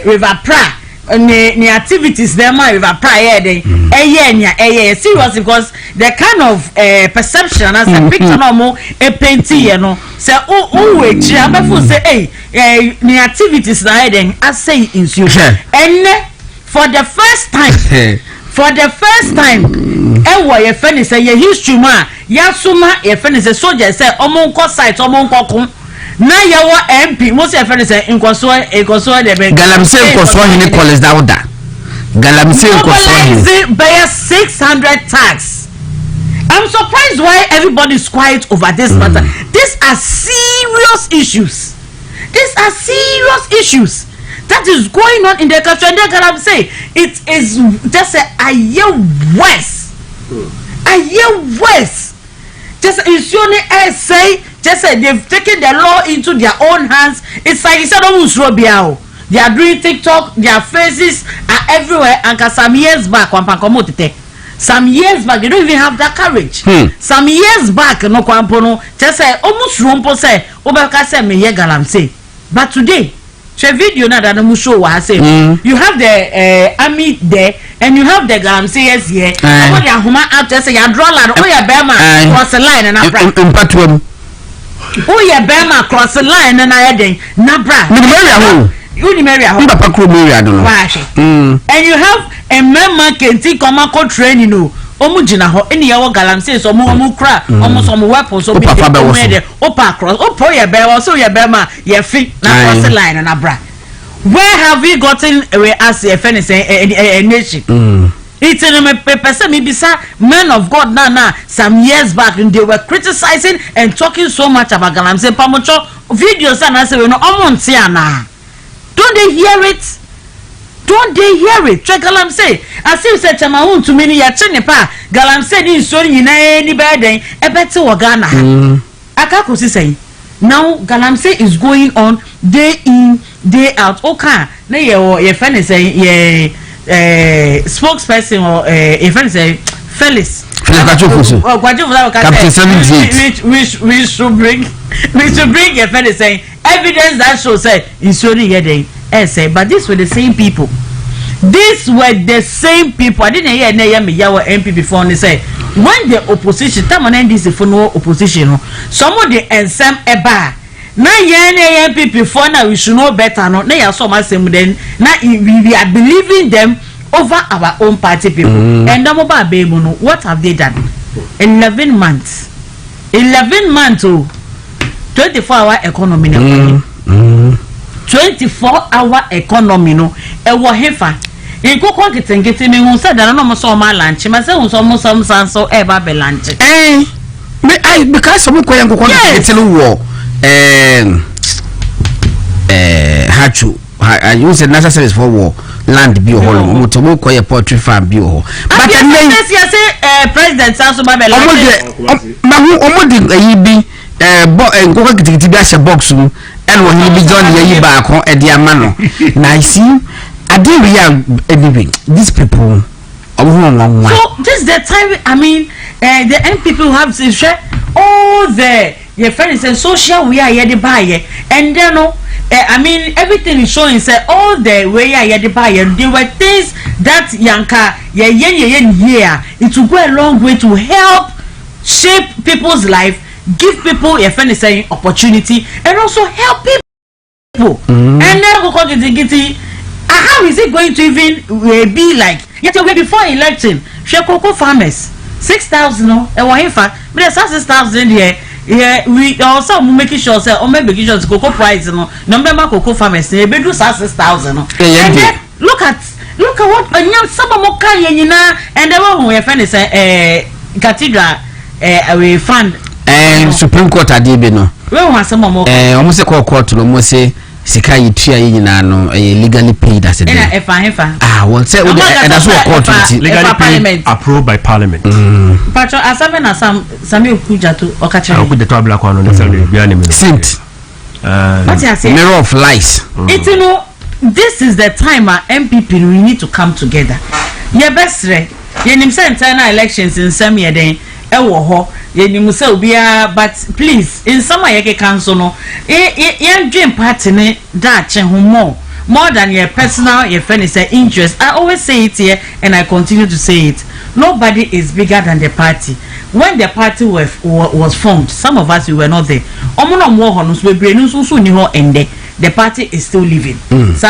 River Pra. Ni activities them are with prior day serious because the kind of perception as a picture no more a painting you know say oh say hey ni activities na then I say in you and for the first time your friend say your history ma ya suma your friend say soldier say omonko site omonko na yawo MP mo se fe say nkoso de be galamse nkoso hini college dawda galamse nkoso hini by 600 tax. I'm surprised why everybody is quiet over this matter. These are serious issues that is going on in the country and galamse it is just a year worse just insurance say just say they've taken the law into their own hands. It's like you said, they are doing TikTok, their faces are everywhere. And some years back, some years back, they don't even have that courage. Some years back, no kwampono, just say almost rumpo say, Obaka say me ye galam say. But today, she video na that no show what say. You have the army there, and you have the galam say yes here. What ya huma out just say ya draw line, oh ya bema cross the line and I'm oh yeah, Bema cross the line and I had Nabra. And you have a member can take Omako training. Omujina ho any yawa galam says omu cra almost some weapons so opa cross opo ya bema so ya bema ya fit na cross the line and Nabra. Where have we gotten away as a nation? It's in a person maybe men of God now some years back and they were criticizing and talking so much about Galam say Pamocho videos and I say we no omontiana. Don't they hear it? Check Galam say I see say chama to many ya chenepa Galam say ni so ni na any bad e beti wo Ghana. Akako say now Galam say is going on day in day out. Okay na ye friend say spokesperson or a friend say Felix Captain 78 we should bring a friend saying evidence that shows say it's only here say but these were the same people I didn't hear me yawa MP before and say when the opposition time on this for no opposition some of the ensem eba na ye MP for now we should know better no na ya so much same then na we are believing them over our own party people. And what have they done? 11 months. 24-hour economy. 24-hour economy no. Ewo hefa. In Koko getting me who said that no so my lunch. Myself some so ever be lunch. Because some Koko getting war. Hachu. I use the necessary for war. Land be home, motomo koye poultry farm be home. But yes, say president Sanso Babela. Omodi yibi go kititi bi a box mu and when he be John ye back on e dia mano. Na I see I dey real anyway. These people so this is the time I mean the MPP who have to share all the your friends and social we are here the buy and then I mean, everything is showing. Say all the way I the buy, there were things that Yanka, here. It will go a long way to help shape people's life, give people a friend saying opportunity, and also help people. And then how is it going to even be like? Yet before election, cocoa farmers 6,000 no, and one fact, but there's 6,000 here. Yeah, we also making sure say or making sure cocoa price no member cocoa farmers they do 6,000 no. And then look at what some more can and the one we friend is cathedral we fund Supreme Court adibe no we want some more almost a court no mo say sika yitua yina no legally paid as a well say and that's what court legally paid approved by parliament patro asabe na some okuja to okacha okuja to abla kwa no necessarily bia ne me saint mirror of lies it you know this is the time our MPP we need to come together ye besre ye nim say internal elections in some year den ewo ho ye nim say obia but please in some ye council no ye dream party ne da che ho more than your personal your friend is interest. I always say it here and I continue to say it. Nobody is bigger than the party. When the party was formed, some of us we were not there. The party is still living. So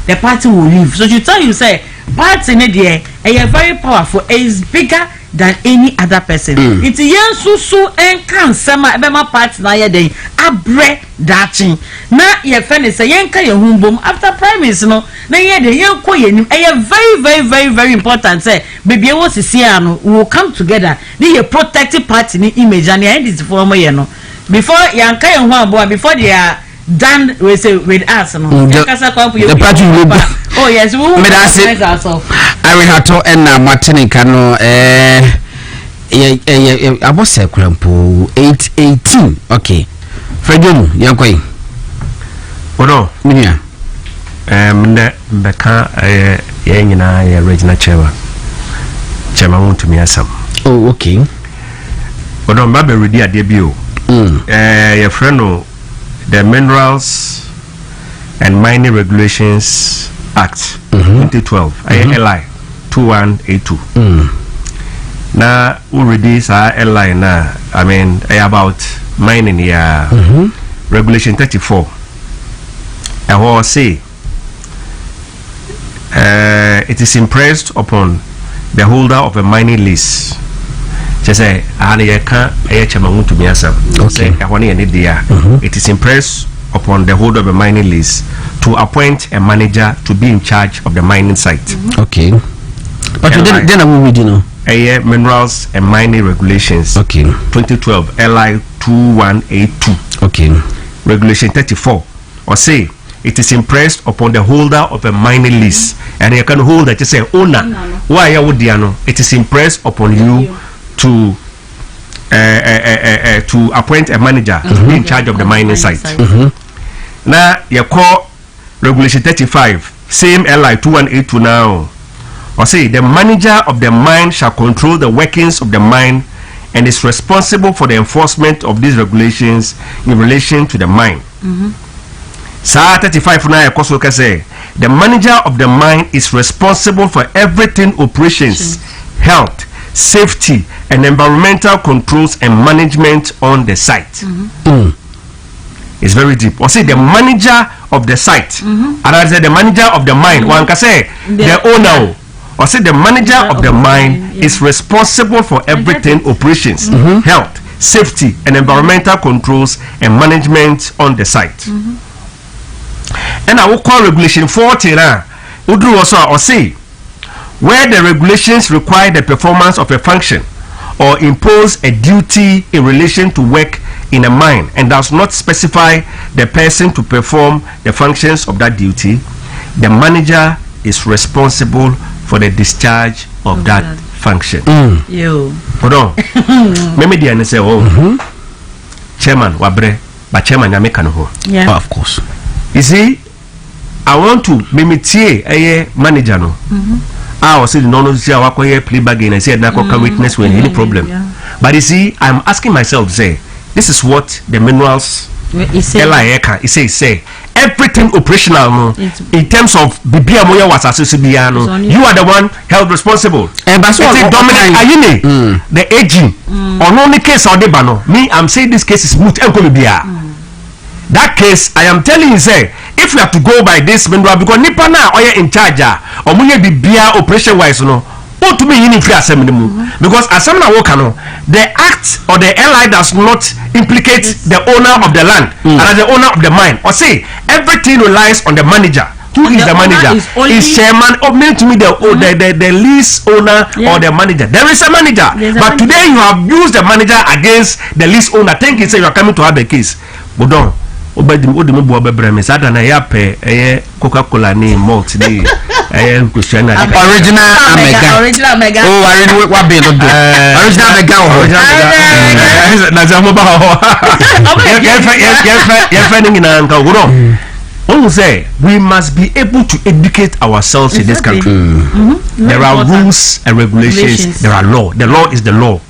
the party will live. So you tell you say party very powerful. It is bigger than any other person. It's yen susu and can sama ebema party na ye abre dachi. Na ye friend say yen ka ye humbom after prime minister no na ye de yen ko ye nim very important say baby wo sisi ano we will come together. Ni ye protect party ni image and end is for mo ye no. Before yan ka ye hu abo before they are done with us no. The party will oh yes, we will organize ourselves. I will have to end Martini Kano I was a crampo 818 okay Fredum Yankoi Odo Minia Beka Yangina Regina Cheva Chema want to me as some. Oh okay Odo Mbabe ready at debut your friend the Minerals and Mining Regulations Act 2012 LI 2182 na already sa LI na I mean about mining here regulation 34 and what say it is impressed upon the holder of a mining lease just say it is impressed upon the holder of a mining lease to appoint a manager to be in charge of the mining site. Okay. But then I will read, you know. Minerals and Mining Regulations. Okay. 2012 LI 2182. Okay. Regulation 34. Or say it is impressed upon the holder of a mining lease, and you can hold that you say owner. Why you would it is impressed upon you to appoint a manager to be in charge of the mining site. Now you call regulation 35 same LI 2182 now. Or say the manager of the mine shall control the workings of the mine and is responsible for the enforcement of these regulations in relation to the mine. Sa 35 now you say the manager of the mine is responsible for everything operations, health, safety and environmental controls and management on the site. It's very deep. Or say the manager of the site, and I say the manager of the mine. One can say the owner. Or say the manager of the mine is responsible for everything operations, health, safety and environmental controls and management on the site. And I will call regulation 40 now. Or say where the regulations require the performance of a function or impose a duty in relation to work in a mine and does not specify the person to perform the functions of that duty, the manager is responsible for the discharge of that function. Hold on. Maybe they say, oh, chairman, wabre, but chairman, you make yeah, of course. You see, I want to mimitie a manager no. I was saying no see our play bargain and say that can witness when any problem. But you see, I'm asking myself say this is what the minerals it say everything operational no, in terms of bibia moya was associated no, you are the one held responsible. It's dominant ayine the aging on only case or the bano. Me, I'm saying this case is moot and Columbia. That case, I am telling you, say, if you have to go by this mineral, because Nipana or in charge or munye bibia operation wise no. What to me in free assembly because assembly workano the act or the LI does not implicate the owner of the land and the owner of the mine or say everything relies on the manager. Who is the manager? Is chairman or mean to me the lease owner or the manager? There is a manager, but today you have used the manager against the lease owner. Think you say you are coming to have a case, but don't. Coca-Cola ni malt ni original mega oh I really what be original mega na jamu ba say we must be able to educate ourselves in this country. There are rules and regulations, there are law. The law is the law.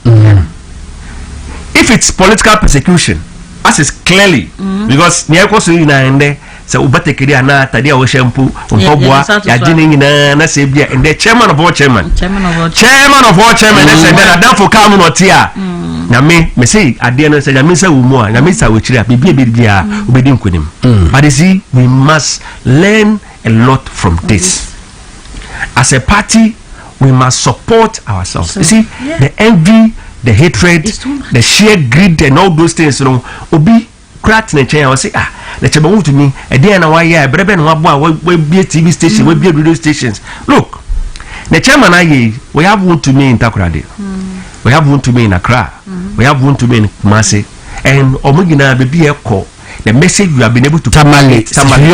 If it's political persecution, as is clearly because near so in so ubatekiri ana tadi awo shampoo untobwa ya jini na sebia and the chairman of all chairman and say that that for come not here na me say ade no say me say umu na me say wechiri bibia ubedi nkonim. But you see, we must learn a lot from this. As a party, we must support ourselves. You see, the envy, the hatred, the sheer greed and all those things, you know, obi cracked in the chair and say, the chairman to me, a day and a while, Breben we be a TV station, we be a radio stations. Look, the chairman we have one to me in Takoradi, we have one to me in Accra, we have one to me in Kumasi, and Omugina be a call. The message you have been able to Tamale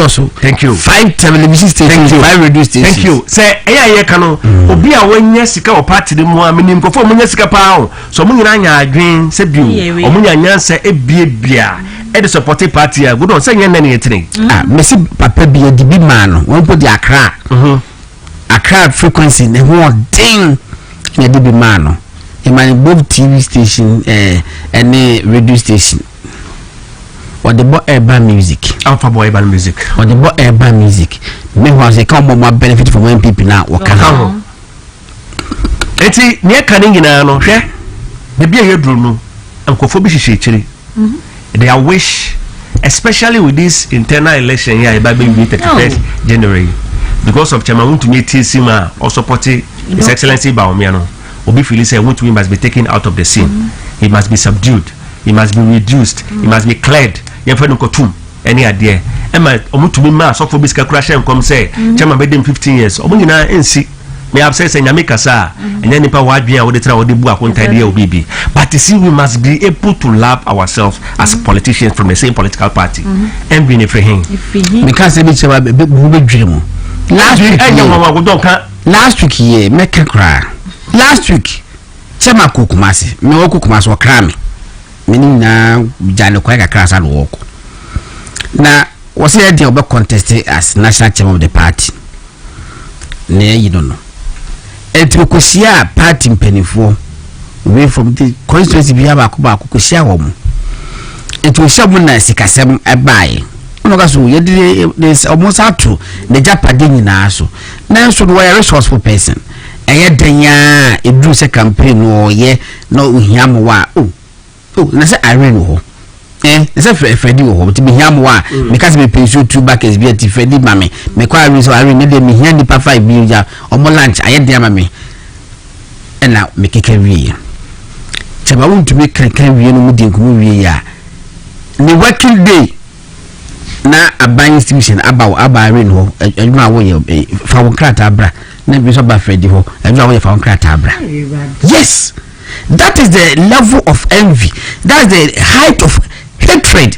also. Thank you. 5 television stations, 5 radio stations. Thank you. Say kano obi a wanya sika o party dem a menim ko fo munya sika pa so munyina nya adwen se bio o munya nyansa ebiebia e de support party a good on say nya na etene mesi papa bia di bi man no won po di Accra Accra frequency ne ho ding na di bi man no e man both TV station any radio station or the boy urban music. Alpha boy urban music. Or the boy urban music. Meanwhile, they come more benefit from when people now work out. Eti near canning in no share. The beer you drew no. And Kofobi Shitchery. Their wish, especially with this internal election here, by being 31st January, because of Chairman to meet Sima or supporting His Excellency Baumiano. Obi Philly said, "What we must be taken out of the scene. He must be subdued. He must be reduced. He must be cleared." Any idea? Emma, Omutumi ma so for biska crash and come say, Chairman made him 15 years. Omuna NC may have said Yamika sa and then nipa wadbia with the travel de bua idea obibi. But you see, we must be able to love ourselves as politicians from the same political party and be in a free hand. Because they be dream. Last week ye make a cry. Last week, Chama Kukumasi, no Kukumas or crammy. Meaning now Jano Quaga Crass and walk. Now, was the idea of contesting as national chairman of the party? Nay, you don't know. And to Kusia party in penny for away from the constituency Biaba Kukusia home. It was someone nice, Casam a buy. No, there's almost out to the Japadini now. So now, should wear a resourceful person. And yet, then, it drew a campaign or ye, no, Yamawa. Oh, let's say Irene. Let's say Freddy to be Yamwa because we pay you 2 buckets be at Freddy Mammy. Make quite reason Irene made me here the 5 billion or more lunch. I had dear mammy. And now make a career. Chabawun to make a career no Mudia. The working day now a buying station about Irene and my way of found Cratabra. Never saw by Freddy ho and now we found Cratabra. Yes. That is the level of envy. That's the height of hatred.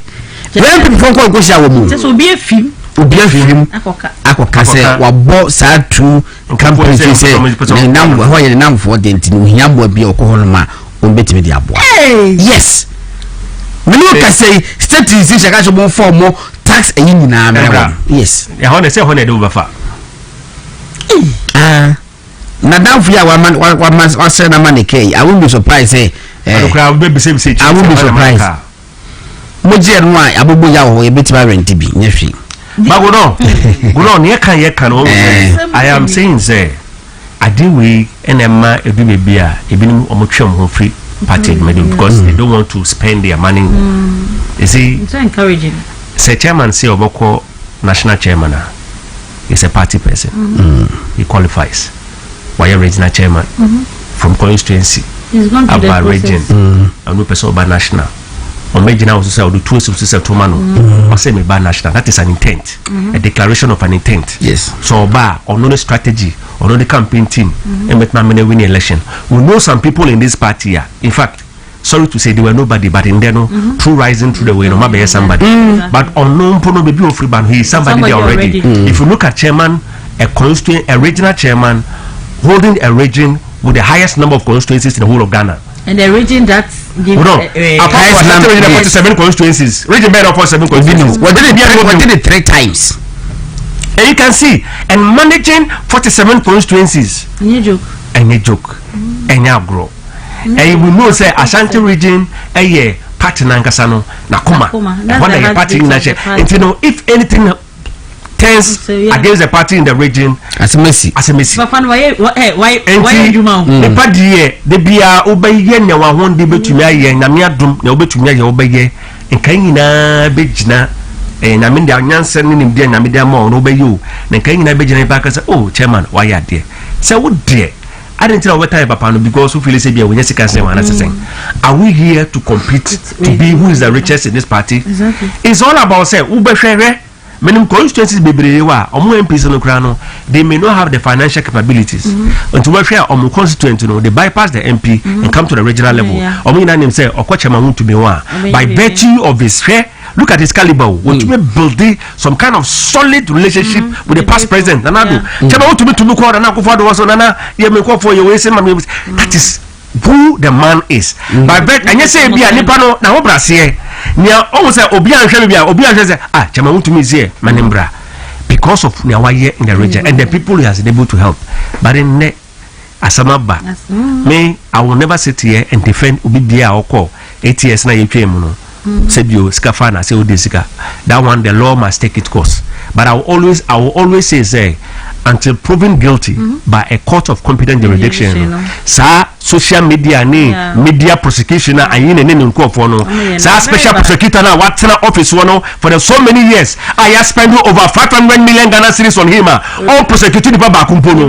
When people go shower moon, this will be a film. Akoka say wabo sa two companies say now why the name for the Yambo be okolma on betimi dia boa. Yes. When you can say state is shaka more for more tax e nyina na. Yes. Ya ho na say ho na do bafa. Now for one man, I won't be surprised. Say, I won't be surprised. moje no a abobo ya wo e betima rent bi nya hwe Bagono ne kan no I am saying say adewe enema ebi bebi a ebinim omotwem ho free party because they don't want to spend their money. You see, it's encouraging. Say chairman say oboko national chairman is a party person. He qualifies. Why a regional chairman from constituency? He's going to the region. And no person by national. Or regional also say do two substitute to man. Or say me by national. That is an intent, a declaration of an intent. Yes. So bar or no strategy or no the campaign team and make my win election. We know some people in this party here. In fact, sorry to say they were nobody, but in there no through rising through the way no maybe somebody. But unknown pono maybe of free ban he is somebody there already. If you look at chairman, a constituent, a regional chairman holding a region with the highest number of constituencies in the whole of Ghana. And the region that gives highest number of 47 constituencies. Region made up 47 constituencies. What did it 3 times? And you can see, and managing 47 constituencies. Any joke. Any joke. Any grow. And we know say Ashanti region a year party nankasano nakuma. When a party in Nigeria, and you know if anything turns against the party in the region as a mercy. But why you mount? The party here, the Bia Obey na wa won de betumi aye na me adom na obetumi aye obeye nkan nyina bejina na me da nyansa ne nim de na me da ma no obeyo na nkan nyina bejina ba ka say oh chairman why ya de say wo de I didn't tell what time papa no because who feel say be we just can say one saying are we here to compete to be who is the richest in this party? Exactly. It's all about say who be hwehwe many constituencies bebree wa omo MPs no kra no they may not have the financial capabilities until we share omo constituent no they bypass the MP and come to the regional level omo ina nim say okochema hu to be one by virtue of his share. Look at his caliber. Want to build some kind of solid relationship with the past president. Nanado. Chema want to be to look na ko for was nana ye me ko for your way say that is who the man is. By bet and you say bia nipa no na ho brase nia o say obi anhwe bia obi anhwe say chema want to me say manimbra because of na waye in the region and the people he has been able to help. But in Asamaba me I will never sit here and defend obi bia oko 8 years na ye twem no. Said you scafana say odesika that one the law must take its course, but I will always say until proven guilty by a court of competent jurisdiction sa social media ni media prosecution and yin ne nko for no sa special prosecutor na what na office one for the so many years I have spent over 500 million Ghana cedis on him all prosecuted by bakumpo no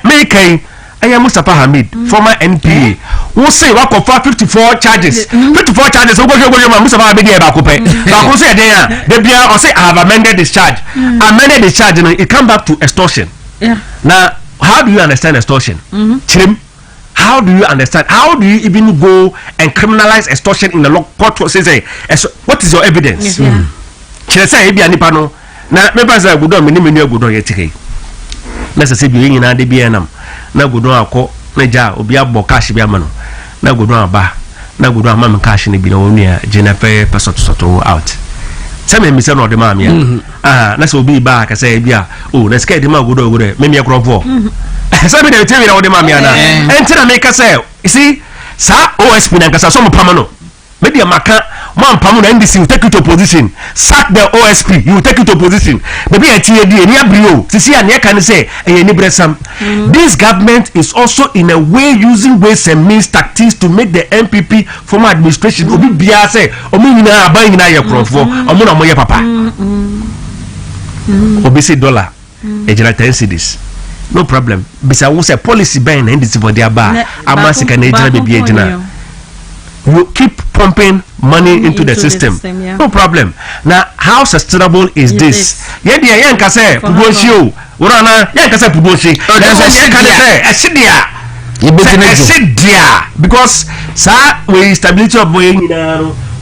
make I am Mustafa Hamid, former NPA. Who say what of 54 charges? 54 charges. Who go Mustafa Hamid here back up? Who say there? They be or say I have amended this charge. Amended the charge, and it come back to extortion. Now, how do you understand extortion? Chim, how do you understand? How do you even go and criminalize extortion in the law court? Say, what is your evidence? Chile say ebi anipa no. Na me pass that good on me good on yetike. Let's say be na de bi enam. Na godon akọ na ja obi abọ cash bi amano na godon aba na godon amam cash ne bi na onua Jennifer pesoto out say me say no de ma me na say obi ba ka say bia oh na scared ma godon me me krofo say me dey tell me na de ma me na entina me ka say you see sa OSP na ka so mo pamano me dey maka man pamu na NDC will take you to position sack the OSP you will take you to position maybe a TAD any abrio sisi an can say any bresam this government is also in a way using ways and means tactics to make the MPP former administration obi bia say omi nyina aban nyina ye krofo omo na mo ye papa obi say dollar ejira 10 cedis no problem bisa wo say policy ban na NDC for their bar amasika na ejira be ejina you keep pumping money into the system. No problem. Now, how sustainable is this? Yeah, yeah, can say Puboshi. Urana, yeah, can say Puboshi. Because sir, we stability of boy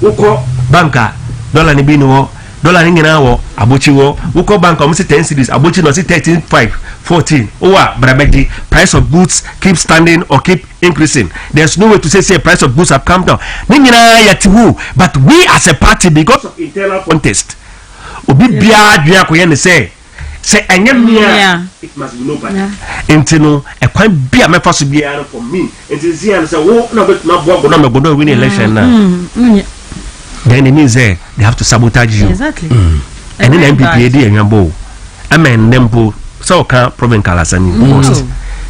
uko banka dollar ni binu dollar ni na wo abochi wo uko banka mo 10 cedis abochi no 13.5 14 owa brabeji price of goods keep standing or keep increasing. There's no way to say price of goods have come down. But we as a party, because of internal contest, obi bia dua ko ye say enyem it must be nobody. Intino e kwan bia me fa so bia for me. It is here say wo na bet na bo go na me go win election na. then it means they have to sabotage you. Exactly. And then MPP dey nyambo. Amen nempo so can problem kalasani most.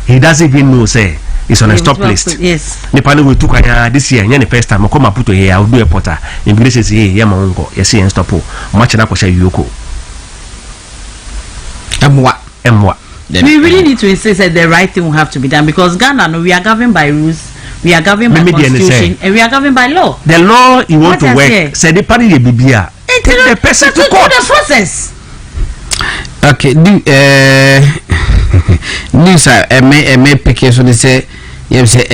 He doesn't even know say it's on a stop list. Yes. Nipa no we took this year, the first time I come put here, I'll do a porter. Immigration say, yeah, my uncle, yes, and stop. Much na kwasha yoko. Emwa. We really need to insist that the right thing will have to be done because Ghana, no, we are governed by rules, we are governed by constitution, and we are governed by law. The law you want to work, say the party BBA. Take the person to court. The process. Okay, news may pick so they say you say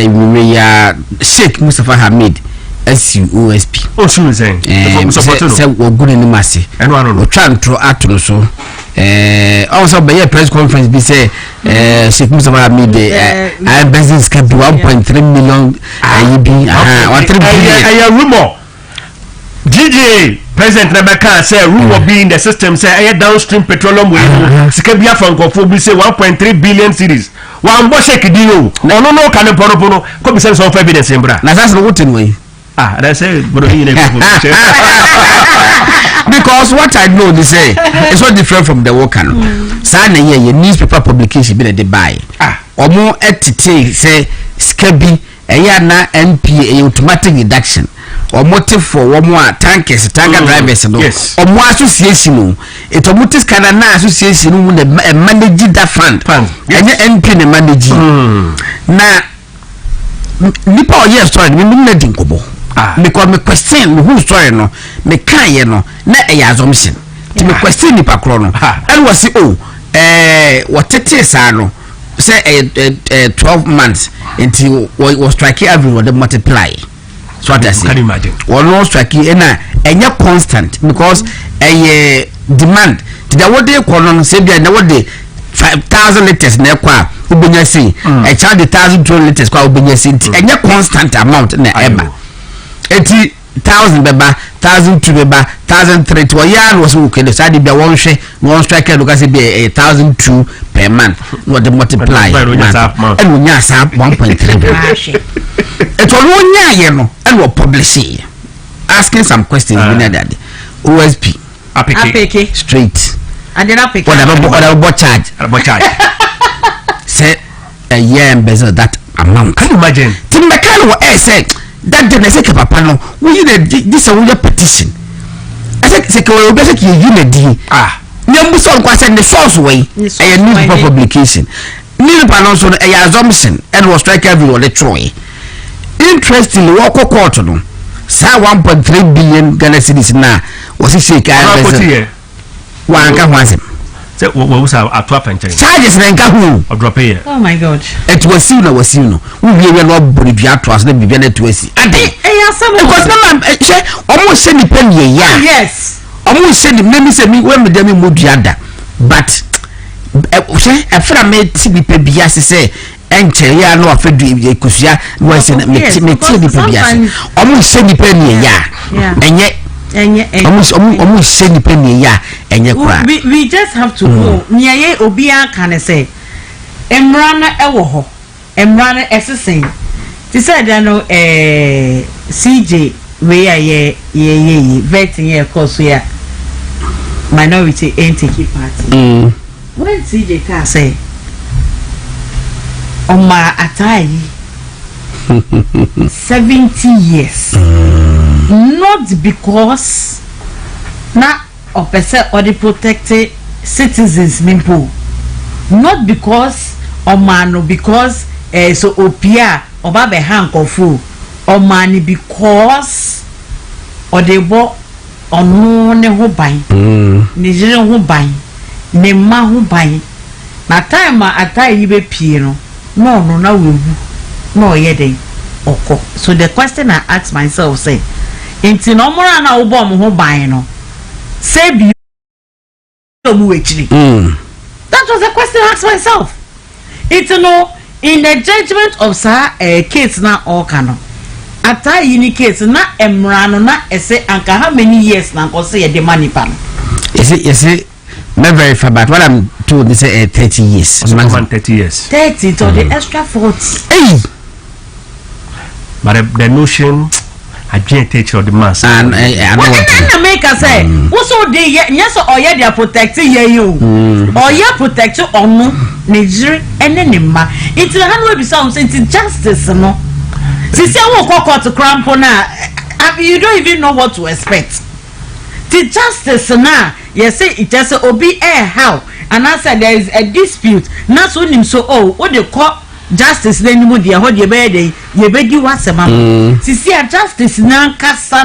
Sheikh Mustafa Hamid SUOSP. Oh, sure, saying say we good in the massy. And one trying to act so. Also by a press conference be say Sheikh Mustafa Hamid our business can be 1.3 million EB 1.3 billion. A rumor. GJ President Rebecca say rumor be in the system say downstream petroleum we Sikabia Francopho be say 1.3 billion cedis. One boy shake deal. No can pono come say some evidence in bra. Na that's what in way. That's it. Because what I know they say it's not different from the worker. Say na here newspaper publication be the buy. Omo etite say Skabi na NPA automatic deduction. Or motive for one more tanker drivers no or more association no it omutis kana na association no manage that fund and NP na manage na nipa oye story me na dinkobo because me question who story no me kan ye no na e assumption to me question nipa kro no and was what tete sa no say 12 months until was strike everyone the multiply. So what I say, can you imagine? Or no strike and you're constant because a demand to the what they call on say the what they 5,000 liters na kwa ubunya see a charge 1,200 liters kwa ubunya see and you're constant amount na eba 80,000 beba 1,002 beba 1,003 to a year was okay the side be one strike look as be 1,002 per month what the multiply and we have 1.3 it's all one year no and we'll publish it asking some questions in that OSP APK straight and then APK whatever charge say a year and bezel that amount. Can you imagine Tim McCann say that the say papa no we this a petition I say we basic unity nyambu so kwa say the source way a newspaper publication newspaper no so a assumption and was strike everyone the Troy. Interestingly, walk court no. Sa 1.3 billion Ghana cedis na was he shake one can once him. Say what was our 12 and charges na nka hu or drop here. Oh my god. It was you no we be no body bia to us na bibia na to asi. Ade. Because na almost send the penny ya. Yes. Almost send the me say me when me dem mo duada. But say e fra me ti bi pe bia say enche ya no afedu ekusia no se me ti di pebia omo se ni pe ni ya enye omo se ni pe ni ya enye kura we just have to go nia ye obi aka ne say emra na ewo ho emra na esesen ti say da no CJ we ya ye vet ye course ya minority entity party when CJ ka say Oma Atai 70 years not because na opese or the protected citizens mimpo not because Oma no because so opia oba be hankofu Oma ni because or the bo onu ne ho ban ni jire ho ban ne ma ho ban na time Atai be pie no no na we no yede oko. So the question I ask myself say inti no mora na wo bom ho ban no say bi mu echiri that was the question I asked myself. It's no in the judgment of sir case na oka no ata yini case na emra no na ese anka how many years na ko say the money pan yes not very far, but what I'm told is 30 years. 30 years. 30 to the extra 40. Hey! But the notion, adwen take of the mass and na make us say also dey yes oya dey protect ye you oya protect onu Nigeria ene ne ma it na no be sound say justice no sisi won kokko to crampo na you don't even know what to expect the justice na you say it just obi how and I said there is a dispute na so nim so what they call justice na nimu dia ho de be dey ye be di wasema sisi a justice na nkasa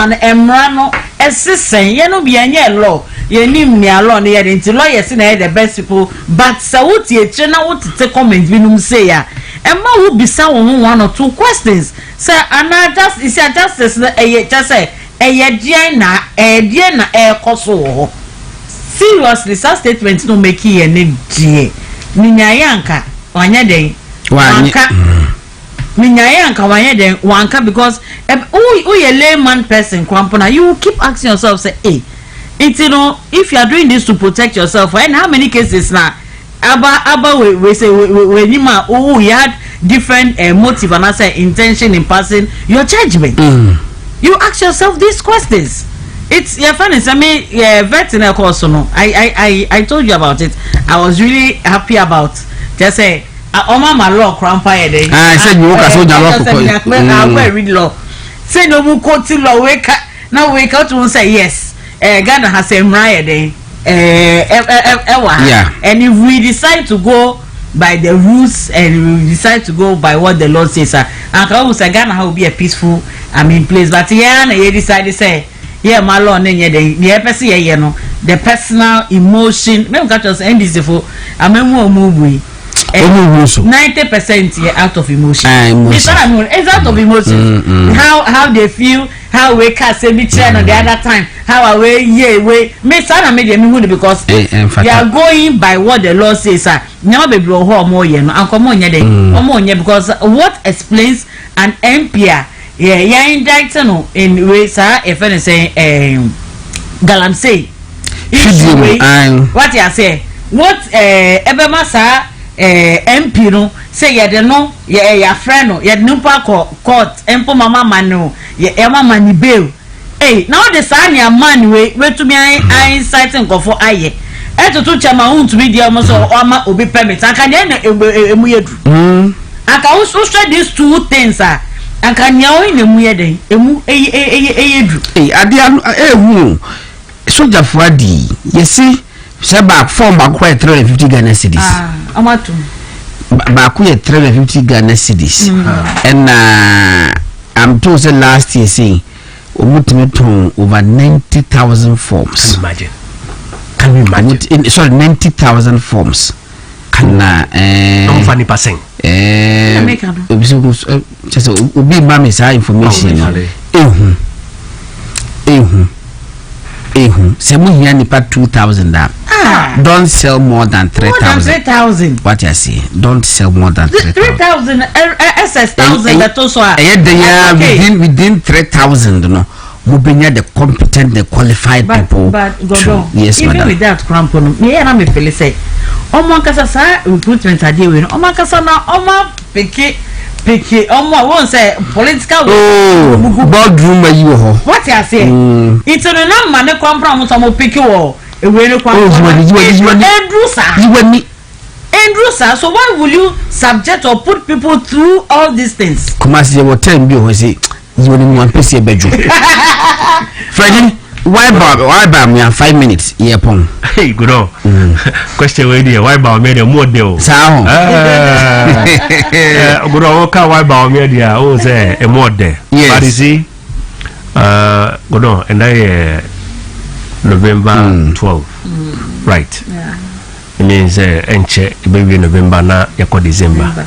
na emra no esesen ye no be anye law ye nim ni law na ye nti lawyers na the best people but sa wuti e tre na wuti te comment bi num say ya emma wo bisa wo one or two questions say ana just is a justice na eye just say eye die na koso seriously sa statement no make ye ne die minyayanka wanya den wanka minyayanka wanya den wanka because who a layman person kwampona you keep asking yourself say you know if you are doing this to protect yourself and how many cases now aba we say we nima you had different motive and say intention in passing your judgment you ask yourself these questions. It's your funny. I mean, veterinary course. No, I told you about it. I was really happy about. Just say, my law grandpa. I said you walk as I read law. Say no more quote law. Wake up now. Wake up to say yes. Ghana has a mraya yeah. And if we decide to go by the rules and we decide to go by what the law says, and I say Ghana will be a peaceful, place. But yeah, and you decide to say. Yeah, my law, the personal emotion. Maybe catch us and this for a memo movie. 90% out of emotion. It's out of emotion. How they feel, how we can say me on the other time, how away me sana made me because they are going by what the law says. Now be blow more because what explains an empire. Yeah, indicted no in ways if any say galamsey. What you say? What ebema sa MP no say ya de no ya friend no ya no pa court empo mama manu ya mama ni bail. Hey, now the sign ya man we to me I inciting go for aye. To chama hun to be the almost or obi permit. I can emu yedu. I can also share these two things and can you in the muede emu adia soldier for di you see say back form back 350 Ghana cedis amatu back 350 Ghana cedis and I'm told say last year saying omutime over 90,000 forms. Can you imagine? Sorry, 90,000 forms. No funny passing. Just be mammy information. Semu here nipa 2,000 don't sell more than 3,000. What I say? Don't sell more than 3,000. SS 1,000. That also. Within 3,000, no. Mubenya the competent, the qualified people. But yes, even madam. Without crampon, me and me feel say, Omo kasa sa recruitment ade we no. Omo kasa na omo peke. Omo won say political. Boardroom you ho. What you say? It's no na man ne kwampa mo so mo peke wo. Ewe ne kwampa. Andrew, so why will you subject or put people through all these things? Kumasi you tell me we say you only one PC bedroom. Freddy, why bar me 5 minutes here pon. Hey, good on. Question where there why bar me the more deal. Sao. Good on why bar me there oh say a more there. Yes. But you see good on and I November 12. Right. Yeah. It means enche baby November na yako December.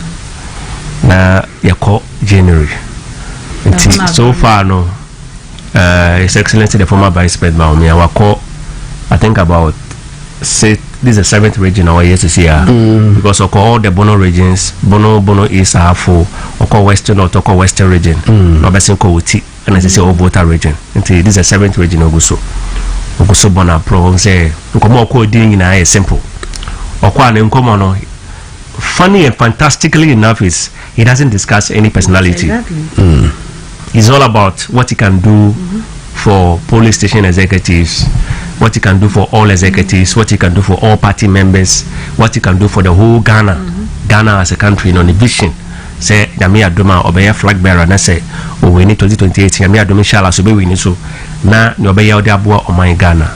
Na yako January. So far no His Excellency the former Vice President Maumia wako I think about say this is the 7th region our year to see because all the Bono regions Bono East Afo oko Western or oko Western region no besin ko wuti and say Obota region until this is the 7th region Oguso Bona Pro say nkomo ko din na simple okwa na nkomo no funny and fantastically enough is he doesn't discuss any personality. Exactly. It's all about what he can do for police station executives, what he can do for all executives, what he can do for all party members, what he can do for the whole Ghana. Ghana as a country, the vision. Say, Namia Duma, Obey flag bearer, and I say, oh, we need 2028, Namia Duma shall as we need so. Now, Nobey Odeabua or my Ghana.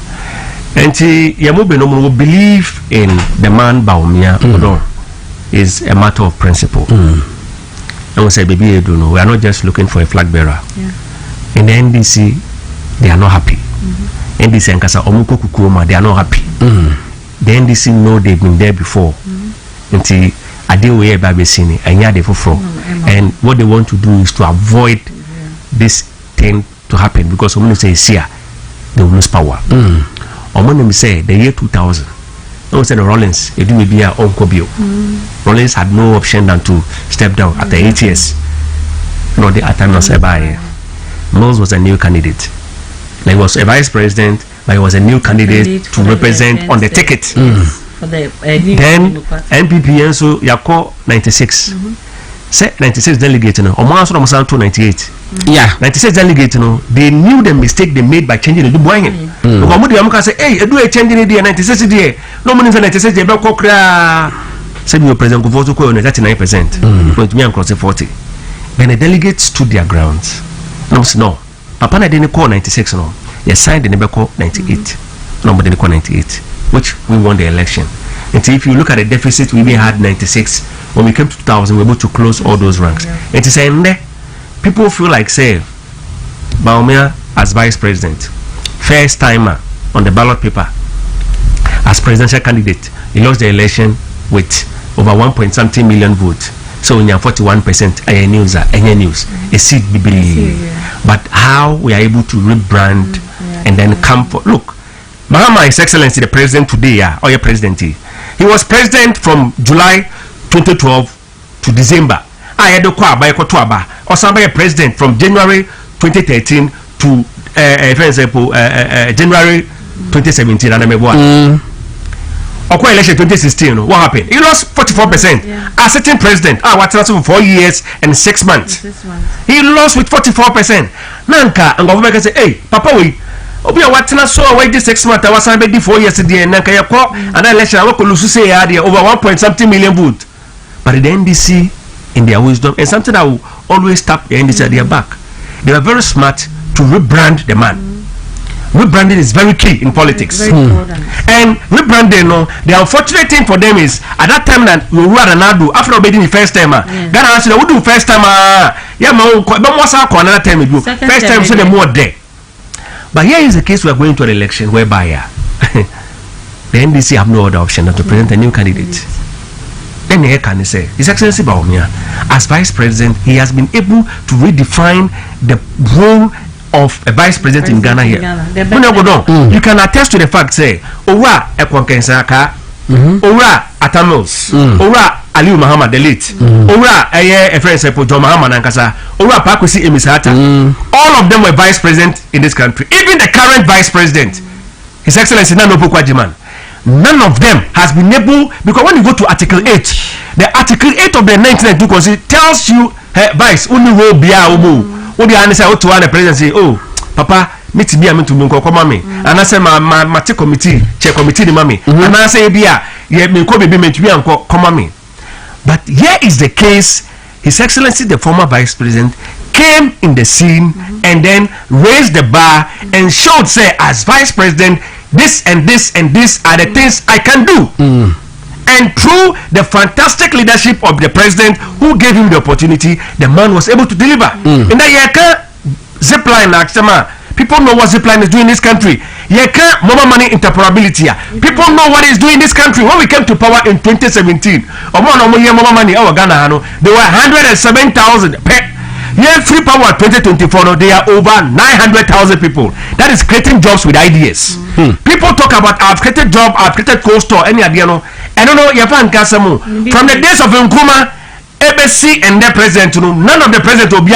And Yamubi no will believe in the man Baumia Odon is a matter of principle. I will say, baby, you don't know. We are not just looking for a flag bearer. In the NDC, they are not happy. NDC and Kasa Omuko Kukuma, they are not happy. The NDC know they've been there before. Until I deal with Babesini and Yade for and what they want to do is to avoid this thing to happen because when you say here, they will lose power. When say the year 2000, no said Rollins, it will be our own Kobio. Rollins had no option than to step down after 8 years. No, the Atanos Ebaye. Mills was a new candidate. Like, he was a vice president, but he was a new candidate to represent on the ticket. For the, then NPP and so Yako 96. Say 96 delegate, you know, or more than 98. Yeah, 96 delegate, you know, they knew the mistake they made by changing the Dubois. Because say, hey, do a changing idea 96 idea. No money for 96 day, but said you president go vote to 39%. But me, I'm crossing 40. When the delegates stood their grounds, no, Papa didn't call 96, no, they signed the Nebeko 98. Nobody didn't call 98. Which we won the election. And so if you look at the deficit, we had 96. When we came to 2000, we were able to close all those ranks. And to say, people feel like, say, Baumia as vice president, first timer on the ballot paper, as presidential candidate, he lost the election with over 1.something million votes. So when you're 41%, any news, a seat be believed. But how we are able to rebrand and then come for, look, Mahama, His Excellency, the president today, or your president, he was president from July 2012 to December. I had or somebody president from January 2013 to January 2017. And election 2016, what happened? He lost 44%. A certain president, what for 4 years and 6 months. He lost with 44%. Nanka and government can say, hey, Papa, we. Obi a watena so wait 6 months I was be 4 years there nanka yakọ and election I lose say there over 1.something million votes. But the NDC in their wisdom and something that will always tap the NDC at their back. They were very smart to rebrand the man. Rebranding is very key in politics. And rebranding, the unfortunate thing for them is at that time that we were Ronaldo after obeying the first time. Ghana answered, "We do first time. Yeah, another time we do first time so the more there." But here is the case we are going to an election whereby the NDC have no other option than to present a new candidate. Then here can say, His Excellency Baumia, as vice president, he has been able to redefine the role of a vice president in Ghana here. You can attest to the fact, say, Ora Ekwankensaka, Ora Atamils, Ora Aliu Muhammad the late, Ora a friend say John Muhammad Nankasa, Ora Pakwesi Emisata. All of them were vice president in this country. Even the current vice president, His Excellency Nano Pokwajiman, none of them has been able, because when you go to Article 8, the Article 8 of the 1992 Constitution tells you, hey, vice, only will be a ubu. What the answer to the presidency? Oh, Papa, meet me, I'm to Munko Mami. And I say, my committee, chair committee, the mommy. And I say, Bia, yeah, me be meant to be uncle, come But here is the case. His Excellency, the former vice president, came in the scene and then raised the bar and showed, say, as vice president, this and this and this are the things I can do. And through the fantastic leadership of the president who gave him the opportunity, the man was able to deliver. In that year, zipline, people know what zipline is doing in this country. Mobile money interoperability. People know what it's doing in this country. When we came to power in 2017, mobile money, Ghana, there were 107,000. Free power 2024, they are over 900,000 people. That is creating jobs with ideas. People talk about I've created job, I've created cold store, any idea, no? I don't know, from the days of Nkrumah, ABC and their president, none of the president will be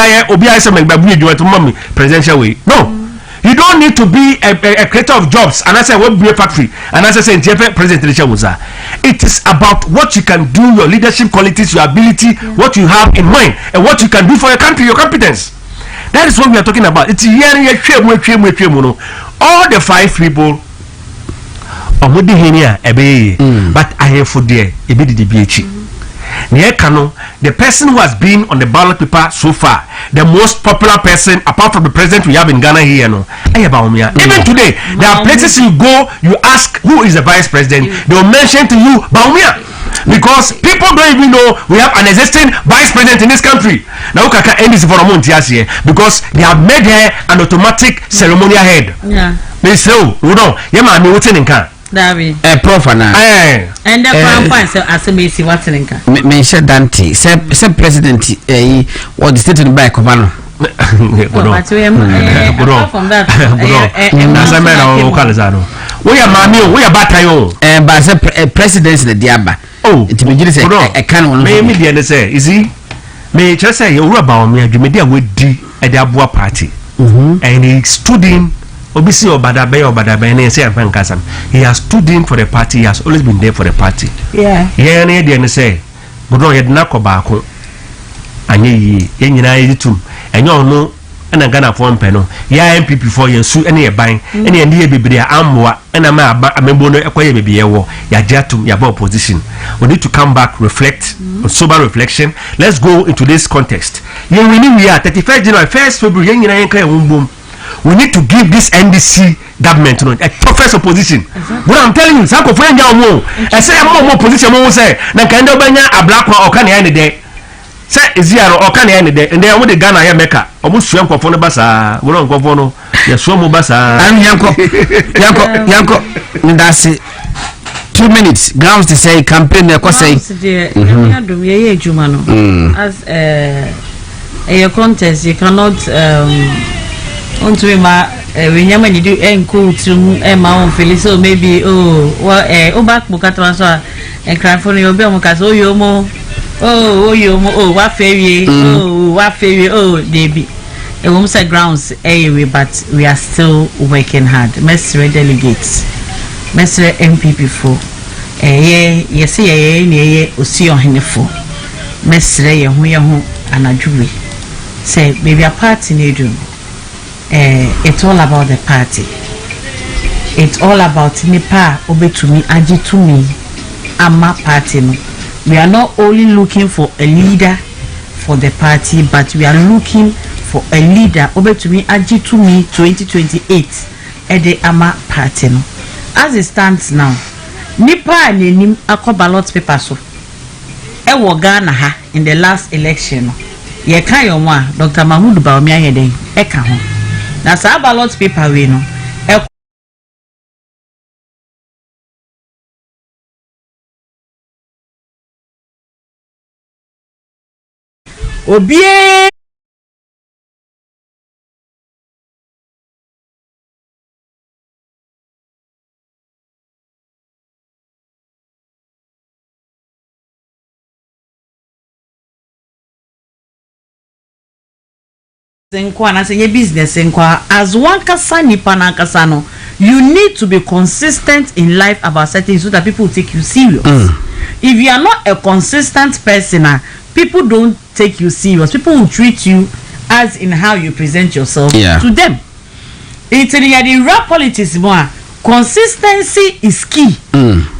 presidential way. No. You don't need to be a creator of jobs and I say what be a factory and as I say president. It is about what you can do, your leadership qualities, your ability, what you have in mind, and what you can do for your country, your competence. That is what we are talking about. It's hearing no. All the 5 people omudi henia ebe but I have for there ebe di BH. The person who has been on the ballot paper so far, the most popular person apart from the president we have in Ghana here, no. Even today, there are places you go, you ask who is the vice president, they will mention to you Baumia, because people don't even know we have an existing vice president in this country. Now, Kaka end this for a month here because they have made her an automatic ceremonial head. Yeah, they say, oh, no, yeah, me what's in car. Prof and the crown points as a Macy Watson. Mention Dante, said president, what the state in the back of Anno. From that, we are Mammy, we are Batayo, and by the presidents in the Diaba. Oh, it may say, I can't maybe say, is he? May just say, you're about me, you may deal with D at the Abua party, and he stood in. Obisi Obadabe and say Kasam. He has stood in for the party, he has always been there for the party. Yeah. Yeah, and say, Budo had Nakobako and ye too. And you know, and a Ghana for Peno. Yeah, MPP for you, sue any buying, any idea be there, Amwa, and a member acquire baby a war, Yajatum, Yabo position. We need to come back, reflect, sober reflection. Let's go into this context. You really we are 31st January, 1st February, and boom. We need to give this NDC government a toughest opposition. What I'm telling you, Sanko friend more. I say I'm more position more say. Na kendo banya a black one or can any day. Say is here or can any day. And then with the Ghana here Mecca. Almost swim for the basa. We don't go for no. Ya swim basa. I'm Yanko. That's it. 2 minutes. Grounds to say campaign. Say. As a contest, you cannot. Onto ma we nyama ni do enko tum e ma on feel so maybe back book transfer and cry for you be o ka so yo mo wa fewie Debbie e won say grounds but we are still working hard. Mesre delegates, Mesre MPP for yes ye osi ohenefo Mesre ye ho anadwuwe say baby a party na do. It's all about the party. It's all about Nipa Obetumi Ajitumi Ama party. We are not only looking for a leader for the party, but we are looking for a leader Obetumi Ajitumi 2028 at the Ama party. As it stands now, Nipa Nenim Akwa ballot paper so. Ewo Ghana ha in the last election. Ye kayo mwa Dr. Mahmoud Baumia yeden eka ho. Na sa ballot paper we no obie Nkwana say business nkwa as one kasa nipa na kasa no, you need to be consistent in life about certain so that people will take you serious. If you are not a consistent person, people don't take you serious. People will treat you as in how you present yourself to them. It's in the real politics more. Consistency is key.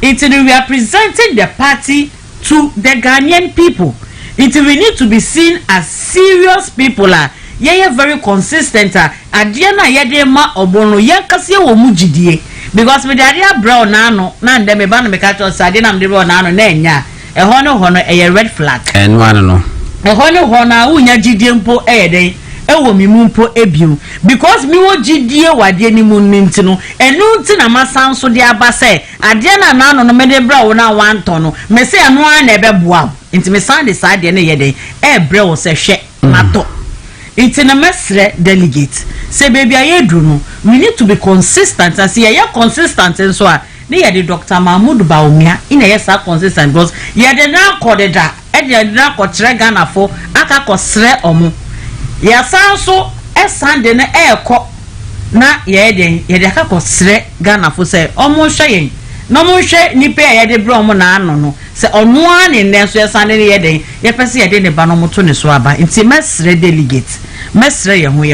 It's in we are presenting the party to the Ghanaian people. We need to be seen as serious people. Ye very consistent adiana ye de ma obono ye kase wo mujidie because me daria brown na no na ndem me ba no me ka to sade na me brown na no na enya e hono e red flag en wan no e hono unya jidie mpo e den e wo mi mu mpo ebiu because mi wo jidie wade ni mu nti no enu nti na masan so de aba se adiana na no me de brown na wan to no me se enu an na ebe boa nti me san de sade na ye den e bre wo se hwe na to. It's in a Mesre delegate. Say baby I do no. We need to be consistent. And see you're consistent and so near the Dr. Mahmoud Baumia in a yes consistent because you had now called it that now called Ghana for aka kosre omu. Ya so Sunday na co na ye aka kosre Ghana for say omu shayin. No mo hwe nipa ya de bro mo na ano no se ono an ne so ya sane ye den ye pese ye de ne ba no mo to ne so aba nti mesre delegate mesre ye ho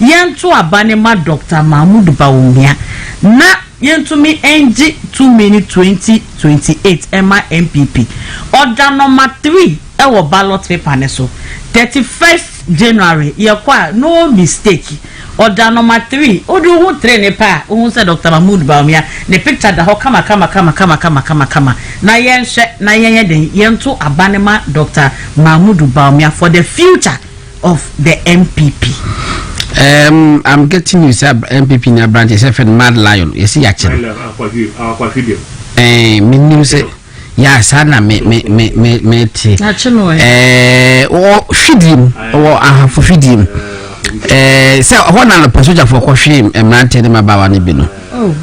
yento abane ma Dr. Mahmoud Bawumia na yentumi enji 2 minutes 2028 Emma MPP order number 3 ewo ballot paper ne so 31st January yakwa no mistake order number 3 odu hu 3 ne pa hu se Dr. Mahmoud Bawumia ne picture da ho kama na yenhwe na den yento abane ma Dr. Mahmoud Bawumia for the future of the MPP. I'm getting you sir MPP na branch is Mad Lion. You see actually. Me say yeah sana me ti. O fidim o ahafo fidim. Say one na passenger for coffee mrante ne mabawa ne bi no. Oh.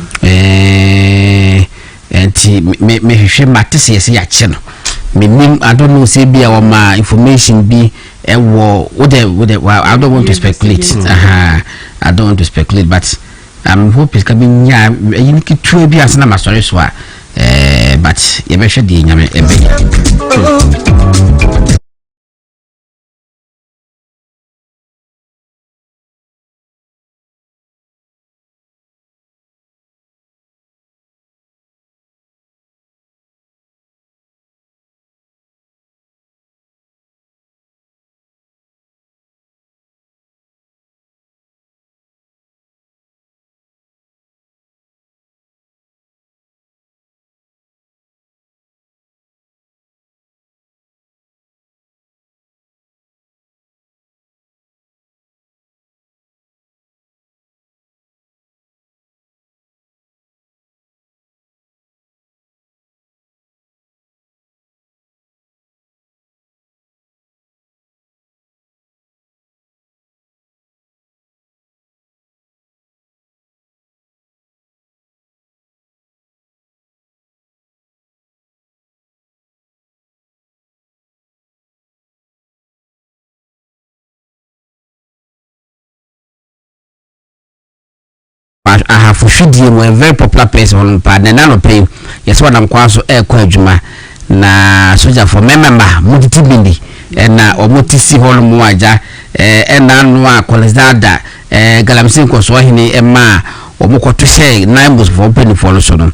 Enti me hwehwe matese yesi yache no. Me I don't know say be our ma information be I don't want to speculate. I don't want to speculate, but I'm hoping coming here. You need to be as na sorry so. But you better be nyame I have for Fidium, a very popular place on Padden and pay. Yes, what I'm quite so air quajuma na soldier for member Mutibindi and or Mutisi Holmuaja and Nanwa Colizada Galamsin Koswahini Emma or Moko to say 9 was for opening for Sono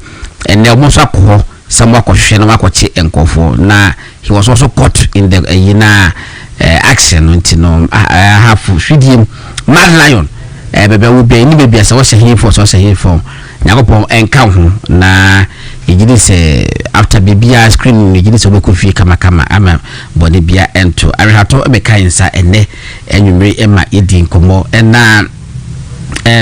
and there was a somewhat Koshenamakochi and Kofo. Na he was also caught in the action until no I have Fidium Mad Lion. Bebe will be any baby as I was here for so here for Nagopo and Kahu na you say after baby ice cream you did so coffee kama ama bonibia and to I have to be kind and ne and you may Emma eating como and na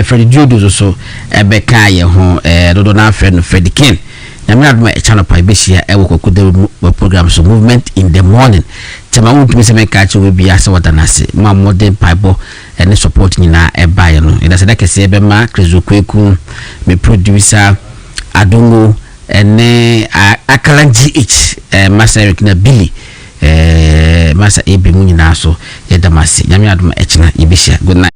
Freddy Judo so Beka ye home Dodona friend Freddy King. I'm not my channel privacy. I will cook the programs of movement in the morning. Tama to me catch will be as what I say. My modern Bible and supporting na a buyer. It does like a sebema, Krizu Kweku, me producer, Adungo, and Akalan GH, Master Rikina Billy, Master Ebi Muninaso, Yadamasi, Yamiaduma Echna, Ibisha. Good night.